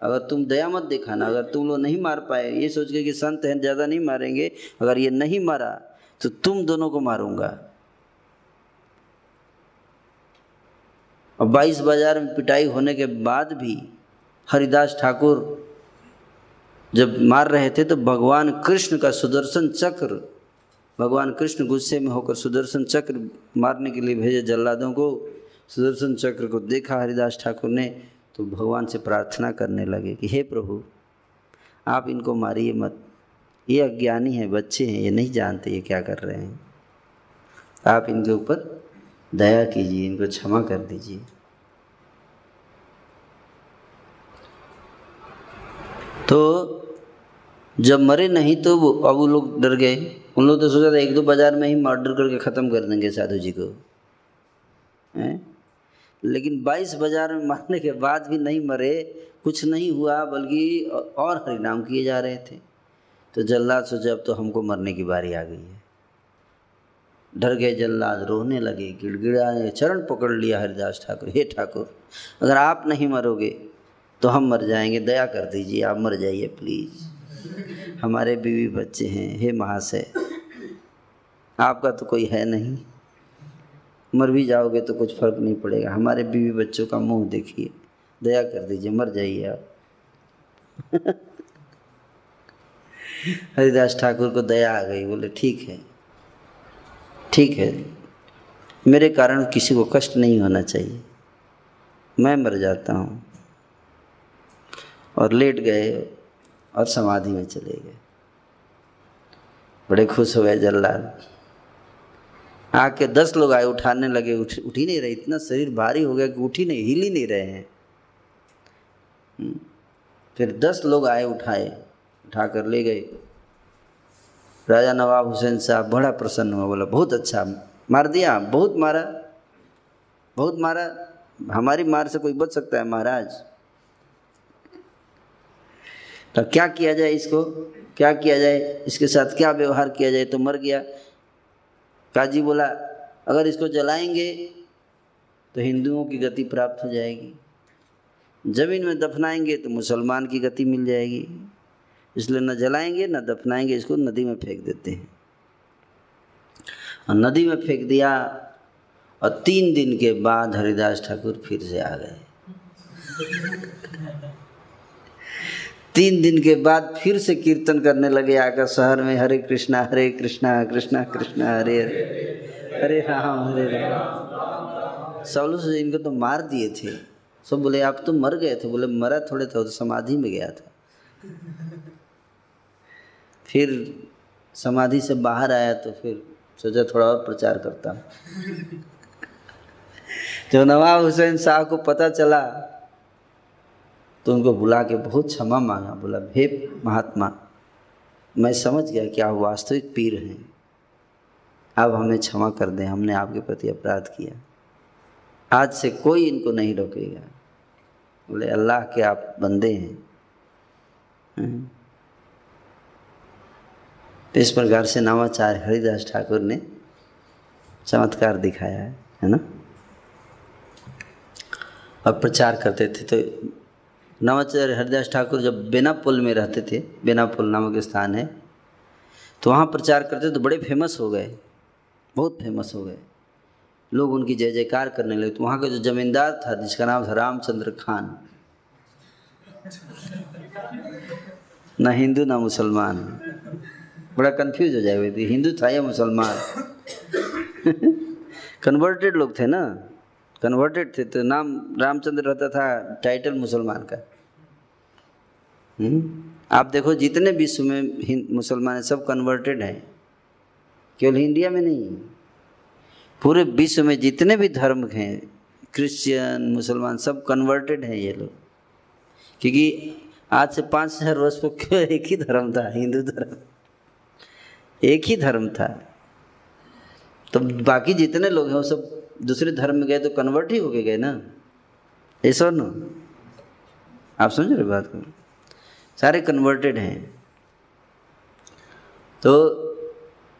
अगर तुम दया मत दिखाना, अगर तुम लोग नहीं मार पाए, ये सोच के कि संत हैं ज़्यादा नहीं मारेंगे, अगर ये नहीं मारा तो तुम दोनों को मारूंगा। और 22 बाजार में पिटाई होने के बाद भी हरिदास ठाकुर जब मार रहे थे तो भगवान कृष्ण का सुदर्शन चक्र, भगवान कृष्ण गुस्से में होकर सुदर्शन चक्र मारने के लिए भेजे जल्लादों को। सुदर्शन चक्र को देखा हरिदास ठाकुर ने तो भगवान से प्रार्थना करने लगे कि हे प्रभु, आप इनको मारिए मत, ये अज्ञानी हैं, बच्चे हैं, ये नहीं जानते ये क्या कर रहे हैं, आप इनके ऊपर दया कीजिए, इनको क्षमा कर दीजिए। तो जब मरे नहीं तो अब वो लोग डर गए। उन लोग तो सोचा था 1-2 बाजार में ही मर्डर करके ख़त्म कर देंगे साधु जी को, हैं? लेकिन 22 बाजार में मारने के बाद भी नहीं मरे, कुछ नहीं हुआ, बल्कि और हरिनाम किए जा रहे थे। तो जल्लाद सोचा अब तो हमको मरने की बारी आ गई है। डर गए जल्लाद, रोने लगे, गिड़गिड़ाए, चरण पकड़ लिया हरिदास ठाकुर, हे ठाकुर, अगर आप नहीं मरोगे तो हम मर जाएंगे, दया कर दीजिए, आप मर जाइए प्लीज़, हमारे बीवी बच्चे हैं, हे महाशय, आपका तो कोई है नहीं, मर भी जाओगे तो कुछ फर्क नहीं पड़ेगा, हमारे बीवी बच्चों का मुंह देखिए, दया कर दीजिए, मर जाइए आप। हरिदास ठाकुर को दया आ गई, बोले ठीक है, ठीक है, मेरे कारण किसी को कष्ट नहीं होना चाहिए, मैं मर जाता हूँ। और लेट गए और समाधि में चले गए। बड़े खुश हो गए जल्लाद। आके 10 लोग आए, उठाने लगे, उठ ही नहीं रहे, इतना शरीर भारी हो गया कि उठ ही नहीं, हिल ही नहीं रहे हैं। फिर 10 लोग आए, उठा कर ले गए। राजा नवाब हुसैन साहब बड़ा प्रसन्न हुआ, बोला बहुत अच्छा, मार दिया, बहुत मारा, हमारी मार से कोई बच सकता है महाराज? तो क्या किया जाए इसको, क्या किया जाए, इसके साथ क्या व्यवहार किया जाए? तो मर गया। काजी बोला अगर इसको जलाएंगे तो हिंदुओं की गति प्राप्त हो जाएगी, ज़मीन में दफनाएंगे तो मुसलमान की गति मिल जाएगी, इसलिए न जलाएंगे न दफनाएंगे, इसको नदी में फेंक देते हैं। और नदी में फेंक दिया, और 3 दिन के बाद हरिदास ठाकुर फिर से आ गए। 3 दिन के बाद फिर से कीर्तन करने लगे आकर शहर में, हरे कृष्णा कृष्णा कृष्णा हरे हरे, हरे राम हरे राम। सब लोग इनको तो मार दिए थे, सब बोले आप तो मर गए थे, बोले मरा थोड़े थे, तो समाधि में गया था। फिर समाधि से बाहर आया तो फिर सोचा थोड़ा और प्रचार करता हूँ। जब नवाब हुसैन साहब को पता चला तो उनको बुला के बहुत क्षमा मांगा, बोला हे महात्मा, मैं समझ गया कि आप वास्तविक पीर हैं, अब हमें क्षमा कर दें, हमने आपके प्रति अपराध किया, आज से कोई इनको नहीं रोकेगा। बोले अल्लाह के आप बंदे हैं। तो इस प्रकार से नामाचार्य हरिदास ठाकुर ने चमत्कार दिखाया है ना। और प्रचार करते थे। तो नवाचार्य हरिदास ठाकुर जब बेनापोल में रहते थे, बेनापोल नामक स्थान है, तो वहाँ प्रचार करते तो बड़े फेमस हो गए, बहुत फेमस हो गए, लोग उनकी जय जयकार करने लगे। तो वहाँ का जो जमींदार था जिसका नाम था रामचंद्र खान, ना हिंदू ना मुसलमान, बड़ा कंफ्यूज हो जाएगा हिंदू था या मुसलमान। कन्वर्टेड लोग थे ना, कन्वर्टेड थे, तो नाम रामचंद्र रहता था, टाइटल मुसलमान का। आप देखो जितने विश्व में मुसलमान हैं सब कन्वर्टेड हैं, केवल इंडिया में नहीं, पूरे विश्व में जितने भी धर्म हैं, क्रिश्चियन मुसलमान सब कन्वर्टेड हैं ये लोग। क्योंकि आज से 5000 वर्ष पर एक ही धर्म था, हिंदू धर्म एक ही धर्म था। तो बाकी जितने लोग हैं वो सब दूसरे धर्म में गए तो कन्वर्ट ही होके गए ना, ऐसा ना, आप समझ रहे बात को, सारे कन्वर्टेड हैं। तो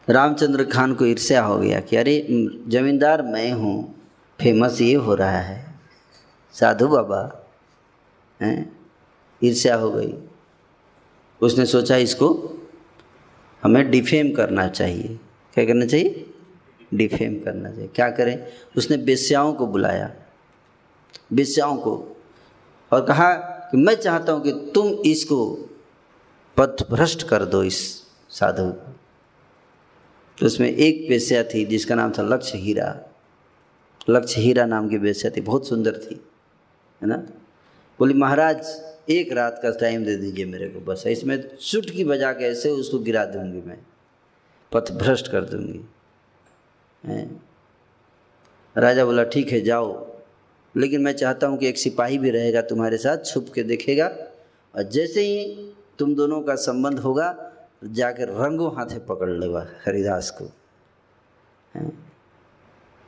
रामचंद्र खान को ईर्ष्या हो गया कि अरे जमींदार मैं हूँ, फेमस ये हो रहा है, साधु बाबा हैं, ईर्ष्या हो गई। उसने सोचा इसको हमें डिफेम करना चाहिए। क्या करना चाहिए? डिफेम करना चाहिए। क्या करें? उसने वेश्याओं को बुलाया, वेश्याओं को, और कहा कि मैं चाहता हूँ कि तुम इसको पथभ्रष्ट कर दो, इस साधु। तो उसमें एक वेश्या थी जिसका नाम था लक्ष्य हीरा, लक्ष्य हीरा नाम की वेश्या थी, बहुत सुंदर थी, है ना। बोली महाराज एक रात का टाइम दे दीजिए मेरे को, बस इसमें चुटकी बजा के ऐसे उसको गिरा दूंगी, मैं पथभ्रष्ट कर दूंगी। राजा बोला ठीक है जाओ, लेकिन मैं चाहता हूँ कि एक सिपाही भी रहेगा तुम्हारे साथ, छुप के देखेगा, और जैसे ही तुम दोनों का संबंध होगा जाकर रंगों हाथे पकड़ लेगा हरिदास को।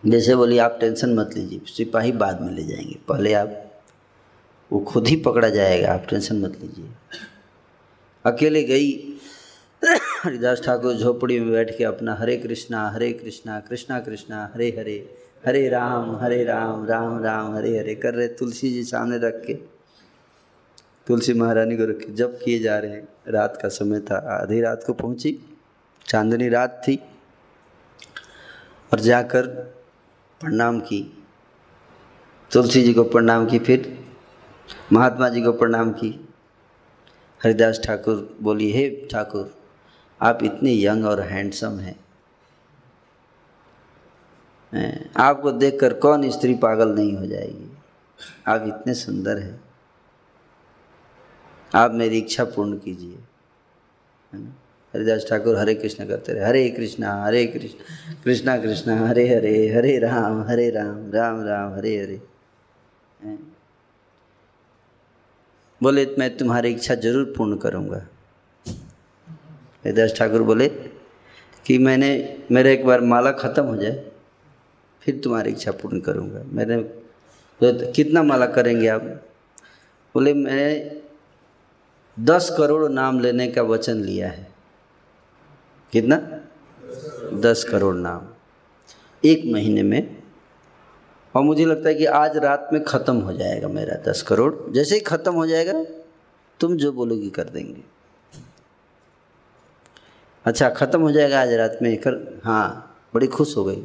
जैसे बोली आप टेंशन मत लीजिए, सिपाही बाद में ले जाएंगे, पहले आप, वो खुद ही पकड़ा जाएगा, आप टेंशन मत लीजिए। अकेले गई हरिदास ठाकुर झोपड़ी में बैठ के अपना हरे कृष्णा कृष्णा कृष्णा हरे हरे, हरे राम राम राम हरे हरे कर रहे। तुलसी जी सामने रख के, तुलसी महारानी को रख के जप किए जा रहे हैं। रात का समय था, आधी रात को पहुंची, चांदनी रात थी, और जाकर प्रणाम की, तुलसी जी को प्रणाम की, फिर महात्मा जी को प्रणाम की। हरिदास ठाकुर बोली हे ठाकुर आप इतने यंग और हैंडसम हैं, आपको देखकर कौन स्त्री पागल नहीं हो जाएगी, आप इतने सुंदर हैं, आप मेरी इच्छा पूर्ण कीजिए। हरिदास ठाकुर हरे कृष्ण करते रहे, हरे कृष्णा कृष्णा कृष्णा हरे हरे, हरे राम राम राम हरे हरे। बोले मैं तुम्हारी इच्छा जरूर पूर्ण करूँगा। हरिदास ठाकुर बोले कि मेरा एक बार माला ख़त्म हो जाए फिर तुम्हारी इच्छा पूर्ण करूँगा। मैंने तो कितना माला करेंगे आप? बोले मैंने 10 करोड़ नाम लेने का वचन लिया है। कितना? 10 करोड़ नाम 1 महीने में, और मुझे लगता है कि आज रात में ख़त्म हो जाएगा मेरा 10 करोड़। जैसे ही ख़त्म हो जाएगा तुम जो बोलोगी कर देंगे। अच्छा ख़त्म हो जाएगा आज रात में कर? हाँ, बड़ी खुश हो गई।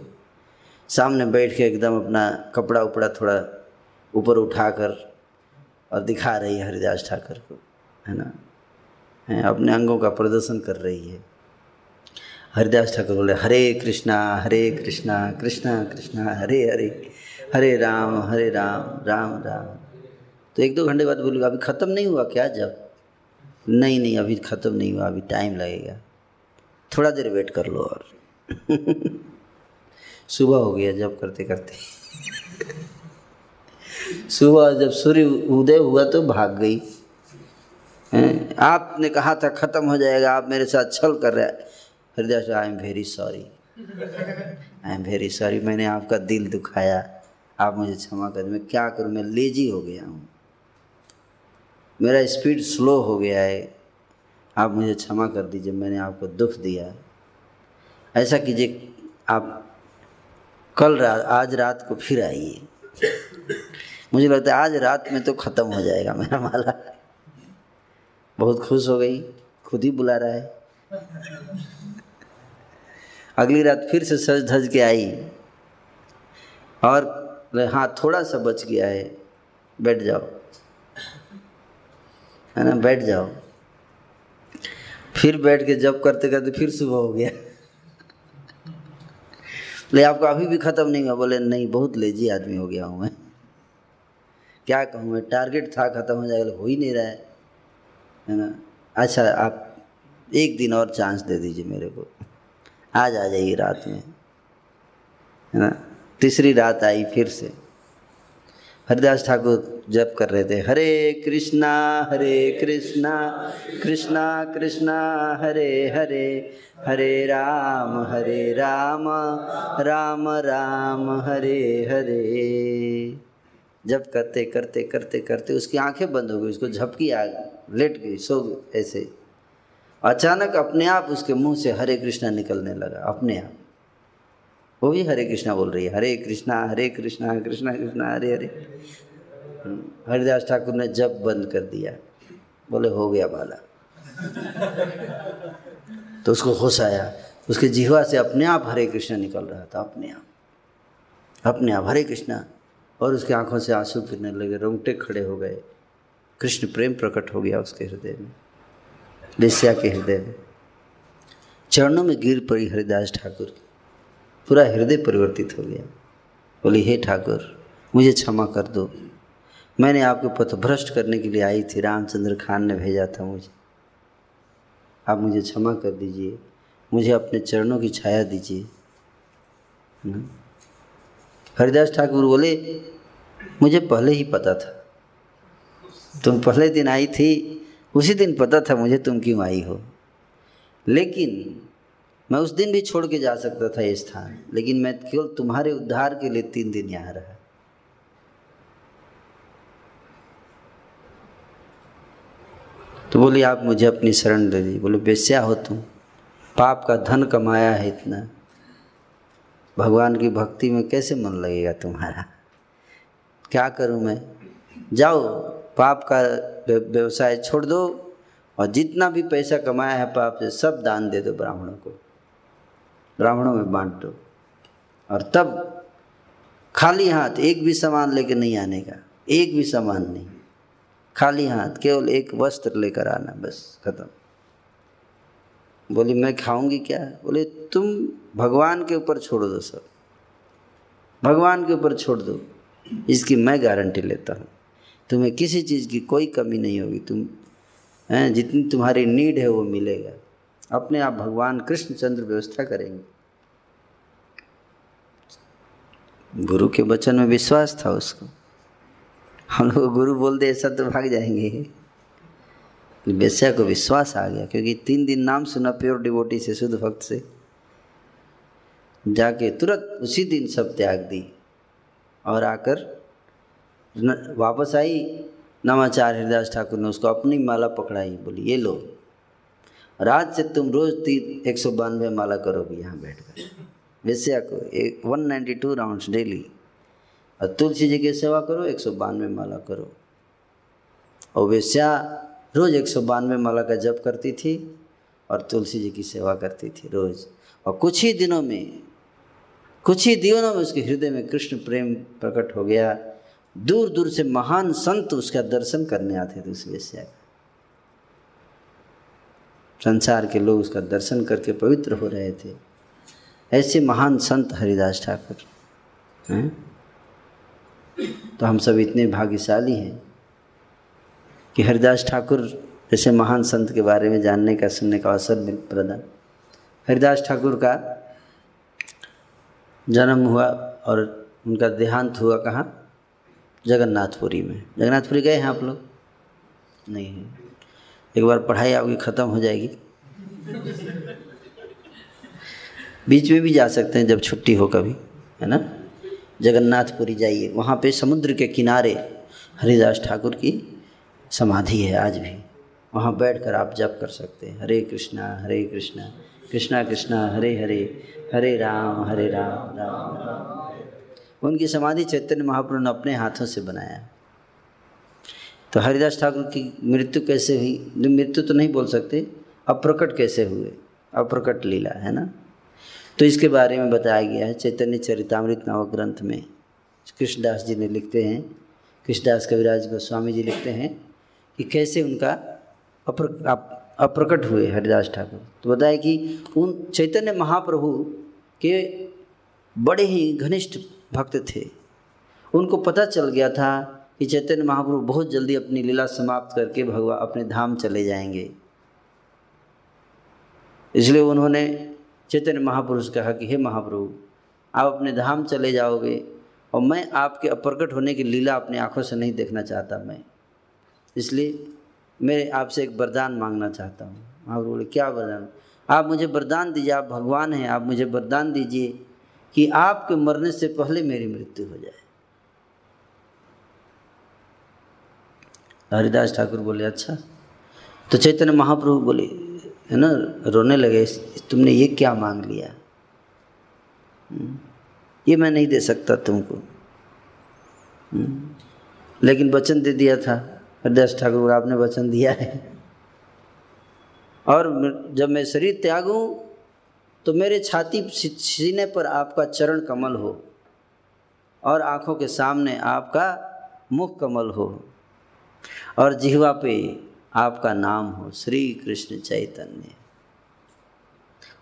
सामने बैठ के एकदम अपना कपड़ा उपड़ा थोड़ा ऊपर उठाकर और दिखा रही है हरिदास ठाकुर को, है ना, अपने अंगों का प्रदर्शन कर रही है। हरिदास ठाकुर बोले हरे कृष्णा कृष्णा कृष्णा हरे हरे, हरे राम राम राम। तो 1-2 घंटे बाद बोलूँगा अभी ख़त्म नहीं हुआ क्या? जब नहीं अभी ख़त्म नहीं हुआ, अभी टाइम लगेगा, थोड़ा देर वेट कर लो। और सुबह हो गया जब करते करते सुबह जब सूर्य उदय हुआ तो भाग गई। आपने कहा था ख़त्म हो जाएगा, आप मेरे साथ छल कर रहे हैं। Haridas I am very sorry, मैंने आपका दिल दुखाया, आप मुझे क्षमा कर। मैं क्या करूं, मैं लेजी हो गया हूं, मेरा स्पीड स्लो हो गया है, आप मुझे क्षमा कर दीजिए, मैंने आपको दुख दिया। ऐसा कीजिए आप आज रात को फिर आइए। मुझे लगता है आज रात में तो ख़त्म हो जाएगा मेरा माला। बहुत खुश हो गई, खुद ही बुला रहा है। अगली रात फिर से सज धज के आई और हाँ थोड़ा सा बच गया है, बैठ जाओ, है ना, बैठ जाओ। फिर बैठ के जब करते करते फिर सुबह हो गया। बोले आपको अभी भी ख़त्म नहीं हुआ? बोले नहीं, बहुत लेजी आदमी हो गया हूँ मैं, क्या कहूँ मैं, टारगेट था ख़त्म हो जाएगा, हो ही नहीं रहा है ना। अच्छा आप एक दिन और चांस दे दीजिए मेरे को, आज आ जाइए रात में, है ना। तीसरी रात आई, फिर से हरिदास ठाकुर जप कर रहे थे, हरे कृष्णा कृष्णा कृष्णा हरे हरे, हरे राम राम राम हरे हरे। जप करते करते करते करते उसकी आंखें बंद हो गई, उसको झपकी आ गई, लेट गई, सो गई ऐसे। अचानक अपने आप उसके मुंह से हरे कृष्णा निकलने लगा, अपने आप। वो भी हरे कृष्णा बोल रही है, हरे कृष्णा कृष्णा कृष्णा हरे हरे। हरिदास ठाकुर ने जप बंद कर दिया, बोले हो गया माला। तो उसको होश आया, उसके जिह्वा से अपने आप हरे कृष्णा निकल रहा था, अपने आप हरे कृष्णा। और उसकी आंखों से आंसू गिरने लगे, रोंगटे खड़े हो गए, कृष्ण प्रेम प्रकट हो गया उसके हृदय में, वेश्या के हृदय में। चरणों में गिर पड़ी हरिदास ठाकुर की, पूरा हृदय परिवर्तित हो गया। बोली हे ठाकुर मुझे क्षमा कर दो, मैंने आपको पथभ्रष्ट करने के लिए आई थी, रामचंद्र खान ने भेजा था मुझे, आप मुझे क्षमा कर दीजिए, मुझे अपने चरणों की छाया दीजिए। हरिदास ठाकुर बोले मुझे पहले ही पता था, तुम पहले दिन आई थी, उसी दिन पता था मुझे तुम क्यों आई हो, लेकिन मैं उस दिन भी छोड़ के जा सकता था ये स्थान, लेकिन मैं केवल तुम्हारे उद्धार के लिए 3 दिन यहाँ रहा। तो बोली आप मुझे अपनी शरण दे दी। बोले वेश्या हो तुम, पाप का धन कमाया है इतना, भगवान की भक्ति में कैसे मन लगेगा तुम्हारा, क्या करूं मैं, जाओ पाप का व्यवसाय छोड़ दो और जितना भी पैसा कमाया है पाप से सब दान दे दो ब्राह्मणों को, ब्राह्मणों में बांट दो, और तब खाली हाथ एक भी सामान लेकर नहीं आने का, एक भी सामान नहीं, खाली हाथ केवल एक वस्त्र लेकर आना, बस खत्म। बोली मैं खाऊंगी क्या? बोले तुम भगवान के ऊपर छोड़ दो, सब भगवान के ऊपर छोड़ दो, इसकी मैं गारंटी लेता हूँ, तुम्हें किसी चीज़ की कोई कमी नहीं होगी, तुम जितनी तुम्हारी नीड है वो मिलेगा, अपने आप भगवान कृष्णचंद्र व्यवस्था करेंगे। गुरु के वचन में विश्वास था उसको, हम लोग गुरु बोल दे ऐसा तो भाग जाएंगे। वेश्या को विश्वास आ गया, क्योंकि 3 दिन नाम सुना प्योर डिवोटी से, शुद्ध भक्त से, जाके तुरंत उसी दिन सब त्याग दी और आकर वापस आई। नवाचार्य हरिदास ठाकुर ने उसको अपनी माला पकड़ाई, बोली ये लो, रात से तुम रोज 192 माला करोगे यहाँ बैठकर, वेश्या को 192 राउंड्स डेली, और तुलसी जी की सेवा करो, 192 माला करो। और वेश्या रोज़ 192 माला का जप करती थी और तुलसी जी की सेवा करती थी रोज़, और कुछ ही दिनों में उसके हृदय में कृष्ण प्रेम प्रकट हो गया। दूर दूर से महान संत उसका दर्शन करने आते थे उस वेश्या का, संसार के लोग उसका दर्शन करके पवित्र हो रहे थे। ऐसे महान संत हरिदास ठाकुर हैं। तो हम सब इतने भाग्यशाली हैं कि हरिदास ठाकुर जैसे महान संत के बारे में जानने का, सुनने का अवसर प्रदान। हरिदास ठाकुर का जन्म हुआ और उनका देहांत हुआ कहाँ? जगन्नाथपुरी में। जगन्नाथपुरी गए हैं आप लोग? नहीं है। एक बार पढ़ाई आपकी ख़त्म हो जाएगी, बीच में भी जा सकते हैं जब छुट्टी हो कभी, है ना। जगन्नाथपुरी जाइए, वहाँ पे समुद्र के किनारे हरिदास ठाकुर की समाधि है आज भी। वहाँ बैठकर आप जप कर सकते हैं, हरे कृष्णा कृष्णा कृष्णा हरे हरे, हरे राम राम राम। उनकी समाधि चैतन्य महाप्रभु ने अपने हाथों से बनाया। तो हरिदास ठाकुर की मृत्यु कैसे हुई, मृत्यु तो नहीं बोल सकते, अप्रकट कैसे हुए, अप्रकट लीला है ना। तो इसके बारे में बताया गया है चैतन्य चरितामृत नामक ग्रंथ में। कृष्णदास जी ने लिखते हैं, कृष्णदास कविराज गोस्वामी जी लिखते हैं कि कैसे उनका अप्रकट हुए हरिदास ठाकुर। तो बताया कि उन चैतन्य महाप्रभु के बड़े ही घनिष्ठ भक्त थे। उनको पता चल गया था कि चैतन्य महाप्रभु बहुत जल्दी अपनी लीला समाप्त करके भगवान अपने धाम चले जाएंगे। इसलिए उन्होंने चैतन्य महापुरुष कहा कि हे महाप्रभु, आप अपने धाम चले जाओगे और मैं आपके अप्रकट होने की लीला अपनी आंखों से नहीं देखना चाहता मैं, इसलिए मैं आपसे एक वरदान मांगना चाहता हूँ। महाप्रभु बोले क्या वरदान? आप मुझे वरदान दीजिए, आप भगवान हैं, आप मुझे वरदान दीजिए कि आपके मरने से पहले मेरी मृत्यु हो जाए। हरिदास ठाकुर बोले अच्छा। तो चैतन्य महाप्रभु बोले है ना, रोने लगे, तुमने ये क्या मांग लिया, ये मैं नहीं दे सकता तुमको, लेकिन वचन दे दिया था। हरिदास ठाकुर आपने वचन दिया है, और जब मैं शरीर त्यागूं तो मेरे छाती सीने पर आपका चरण कमल हो और आँखों के सामने आपका मुख कमल हो और जिह्वा पे आपका नाम हो, श्री कृष्ण चैतन्य।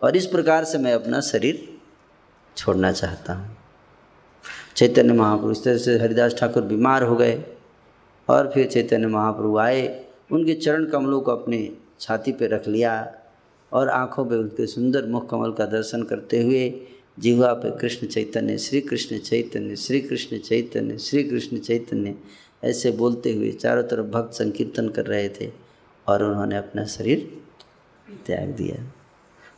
और इस प्रकार से मैं अपना शरीर छोड़ना चाहता हूँ। चैतन्य महाप्रभु इस तरह से हरिदास ठाकुर बीमार हो गए और फिर चैतन्य महाप्रभु आए, उनके चरण कमलों को अपने छाती पे रख लिया और आँखों पे उनके सुंदर मुख कमल का दर्शन करते हुए जिह्वा पे कृष्ण चैतन्य, श्री कृष्ण चैतन्य, श्री कृष्ण चैतन्य, श्री कृष्ण चैतन्य ऐसे बोलते हुए चारों तरफ भक्त संकीर्तन कर रहे थे और उन्होंने अपना शरीर त्याग दिया।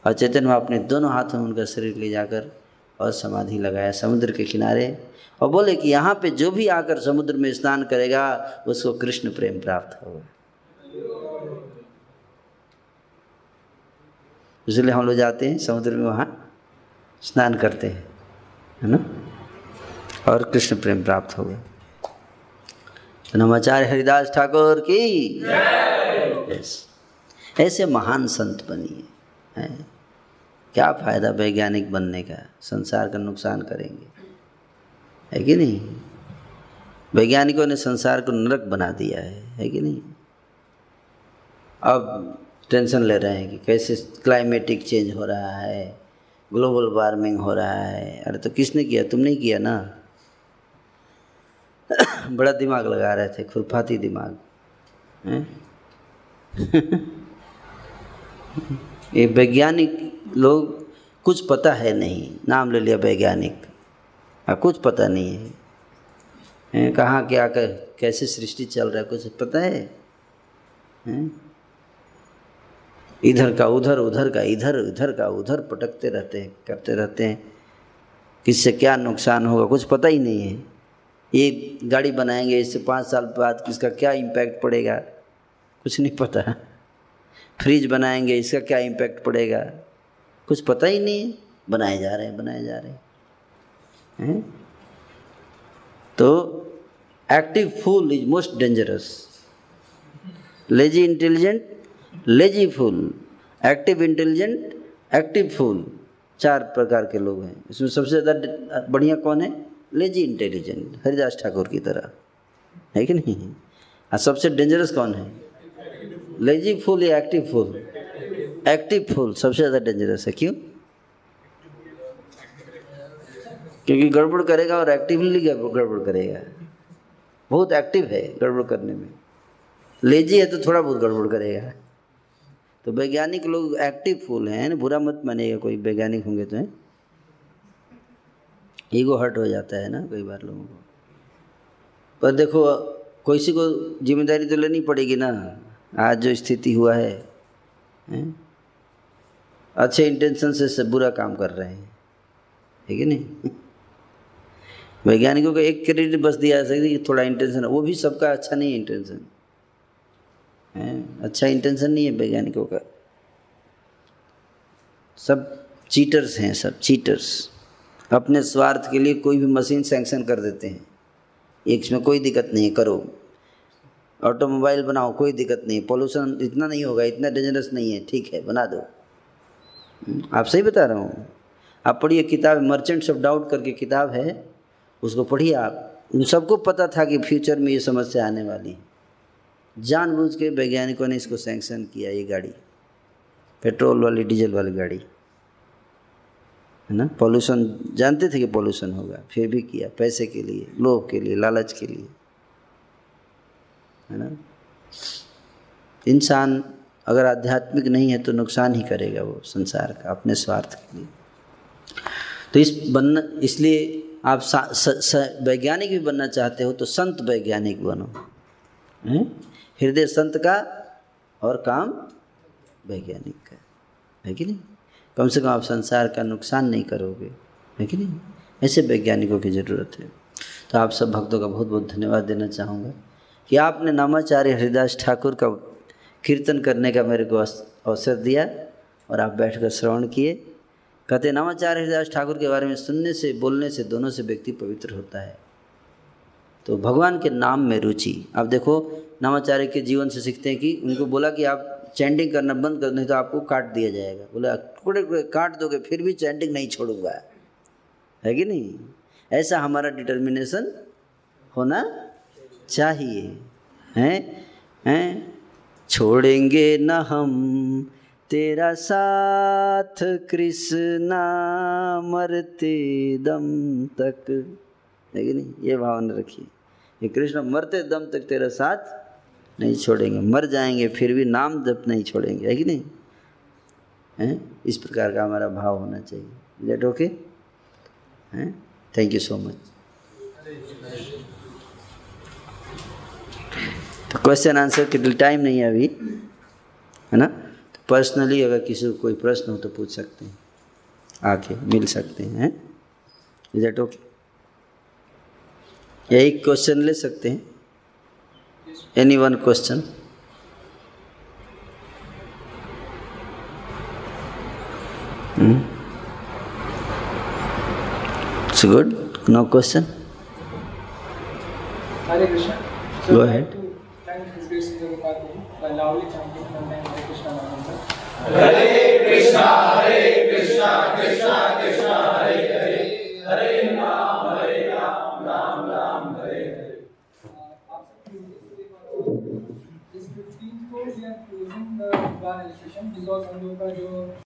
और चैतन्य महाप्रभु अपने दोनों हाथों में उनका शरीर ले जाकर और समाधि लगाया समुद्र के किनारे और बोले कि यहाँ पे जो भी आकर समुद्र में स्नान करेगा उसको कृष्ण प्रेम प्राप्त होगा। इसलिए हम लोग जाते हैं समुद्र में, वहाँ स्नान करते हैं, है ना, और कृष्ण प्रेम प्राप्त हो गया। तो नमाचार्य हरिदास ठाकुर की जय। ऐसे महान संत बनिए, है क्या फ़ायदा वैज्ञानिक बनने का, संसार का नुकसान करेंगे, है कि नहीं। वैज्ञानिकों ने संसार को नरक बना दिया है कि नहीं। अब टेंशन ले रहे हैं कि कैसे क्लाइमेटिक चेंज हो रहा है, ग्लोबल वार्मिंग हो रहा है। अरे तो किसने किया, तुमने किया ना। बड़ा दिमाग लगा रहे थे, खुरफाती दिमाग हैं। ये वैज्ञानिक लोग कुछ पता है नहीं, नाम ले लिया वैज्ञानिक, कुछ पता नहीं है, कहाँ क्या कैसे सृष्टि चल रहा है कुछ पता है, इधर का उधर, उधर का इधर, इधर का उधर पटकते रहते हैं, करते रहते हैं, किससे क्या नुकसान होगा कुछ पता ही नहीं है। ये गाड़ी बनाएंगे, इससे 5 साल बाद किसका क्या इम्पैक्ट पड़ेगा कुछ नहीं पता। फ्रिज बनाएंगे, इसका क्या इम्पैक्ट पड़ेगा कुछ पता ही नहीं है, बनाए जा रहे हैं। तो active fool is most dangerous, lazy intelligent, lazy fool, active intelligent, active fool, 4 प्रकार के लोग हैं। इसमें सबसे ज़्यादा बढ़िया कौन है? लेजी इंटेलिजेंट, हरिदास ठाकुर की तरह, है कि नहीं। और सबसे डेंजरस कौन है? लेजी फूल या एक्टिव फूल? एक्टिव फूल सबसे ज़्यादा डेंजरस है। क्यों? क्योंकि गड़बड़ करेगा और एक्टिवली गड़बड़ करेगा, बहुत एक्टिव है गड़बड़ करने में। लेजी है तो थोड़ा बहुत गड़बड़ करेगा। तो वैज्ञानिक लोग एक्टिव फूल हैं, बुरा मत मानिएगा कोई वैज्ञानिक होंगे तो, हैं ईगो हर्ट हो जाता है ना कई बार लोगों को। पर देखो किसी को जिम्मेदारी तो लेनी पड़ेगी ना, आज जो स्थिति हुआ है, अच्छे इंटेंशन से सब बुरा काम कर रहे हैं, है कि नहीं। वैज्ञानिकों को एक क्रेडिट बस दिया जा सकता है कि थोड़ा इंटेंशन, वो भी सबका अच्छा नहीं है इंटेंशन, अच्छा इंटेंशन नहीं है वैज्ञानिकों का। सब चीटर्स हैं, सब चीटर्स। अपने स्वार्थ के लिए कोई भी मशीन सैंक्शन कर देते हैं, इसमें कोई दिक्कत नहीं है, करो। ऑटोमोबाइल बनाओ, कोई दिक्कत नहीं, पोल्यूशन इतना नहीं होगा, इतना डेंजरस नहीं है, ठीक है बना दो। आप सही बता रहा हूँ। आप पढ़िए किताब, मर्चेंट्स ऑफ डाउट करके किताब है, उसको पढ़िए आप। उन सबको पता था कि फ्यूचर में ये समस्या आने वाली है, जानबूझ के वैज्ञानिकों ने इसको सैंक्शन किया। ये गाड़ी पेट्रोल वाली, डीजल वाली गाड़ी है ना, पॉल्यूशन जानते थे कि पॉल्यूशन होगा, फिर भी किया, पैसे के लिए, लोभ के लिए, लालच के लिए, है ना। इंसान अगर आध्यात्मिक नहीं है तो नुकसान ही करेगा वो संसार का, अपने स्वार्थ के लिए। तो इसलिए आप वैज्ञानिक भी बनना चाहते हो तो संत वैज्ञानिक बनो, हृदय संत का और काम वैज्ञानिक का, है कि नहीं। कम से कम आप संसार का नुकसान नहीं करोगे, है कि नहीं। ऐसे वैज्ञानिकों की ज़रूरत है। तो आप सब भक्तों का बहुत बहुत धन्यवाद देना चाहूँगा कि आपने नामाचार्य हरिदास ठाकुर का कीर्तन करने का मेरे को अवसर दिया और आप बैठकर श्रवण किए। कहते नामाचार्य हरिदास ठाकुर के बारे में सुनने से, बोलने से, दोनों से व्यक्ति पवित्र होता है। तो भगवान के नाम में रुचि, आप देखो नामाचार्य के जीवन से सीखते हैं कि उनको बोला कि आप चैंटिंग करना बंद कर, नहीं तो आपको काट दिया जाएगा। बोला टुकड़े टुकड़े काट दोगे फिर भी चैंटिंग नहीं छोड़ूंगा, है कि नहीं। ऐसा हमारा डिटर्मिनेशन होना चाहिए, हैं। छोड़ेंगे न हम तेरा साथ कृष्णा मरते दम तक, है कि नहीं। ये भावना रखिए, ये कृष्ण मरते दम तक तेरा साथ नहीं छोड़ेंगे, मर जाएंगे फिर भी नाम जप नहीं छोड़ेंगे, है कि नहीं, हैं। इस प्रकार का हमारा भाव होना चाहिए। इज दैट ओके, हैं। Thank you so much. तो क्वेश्चन आंसर के लिए टाइम नहीं है अभी, है ना। तो पर्सनली अगर किसी को कोई प्रश्न हो तो पूछ सकते हैं, आके मिल सकते हैं। Is that okay. यही क्वेश्चन ले सकते हैं, any one question. It's good, no question, Hare Krishna. Go ahead. Thank His Grace Sri Prabhupada by loudly chanting one time Hare Krishna Mahamudra. Hare Krishna, Hare Krishna, Krishna Krishna, Hare Hare, Hare Ram, Ram Ram, Hare Hare. This 15th को we are closing the Bhagwan illustration because हम लोग का जो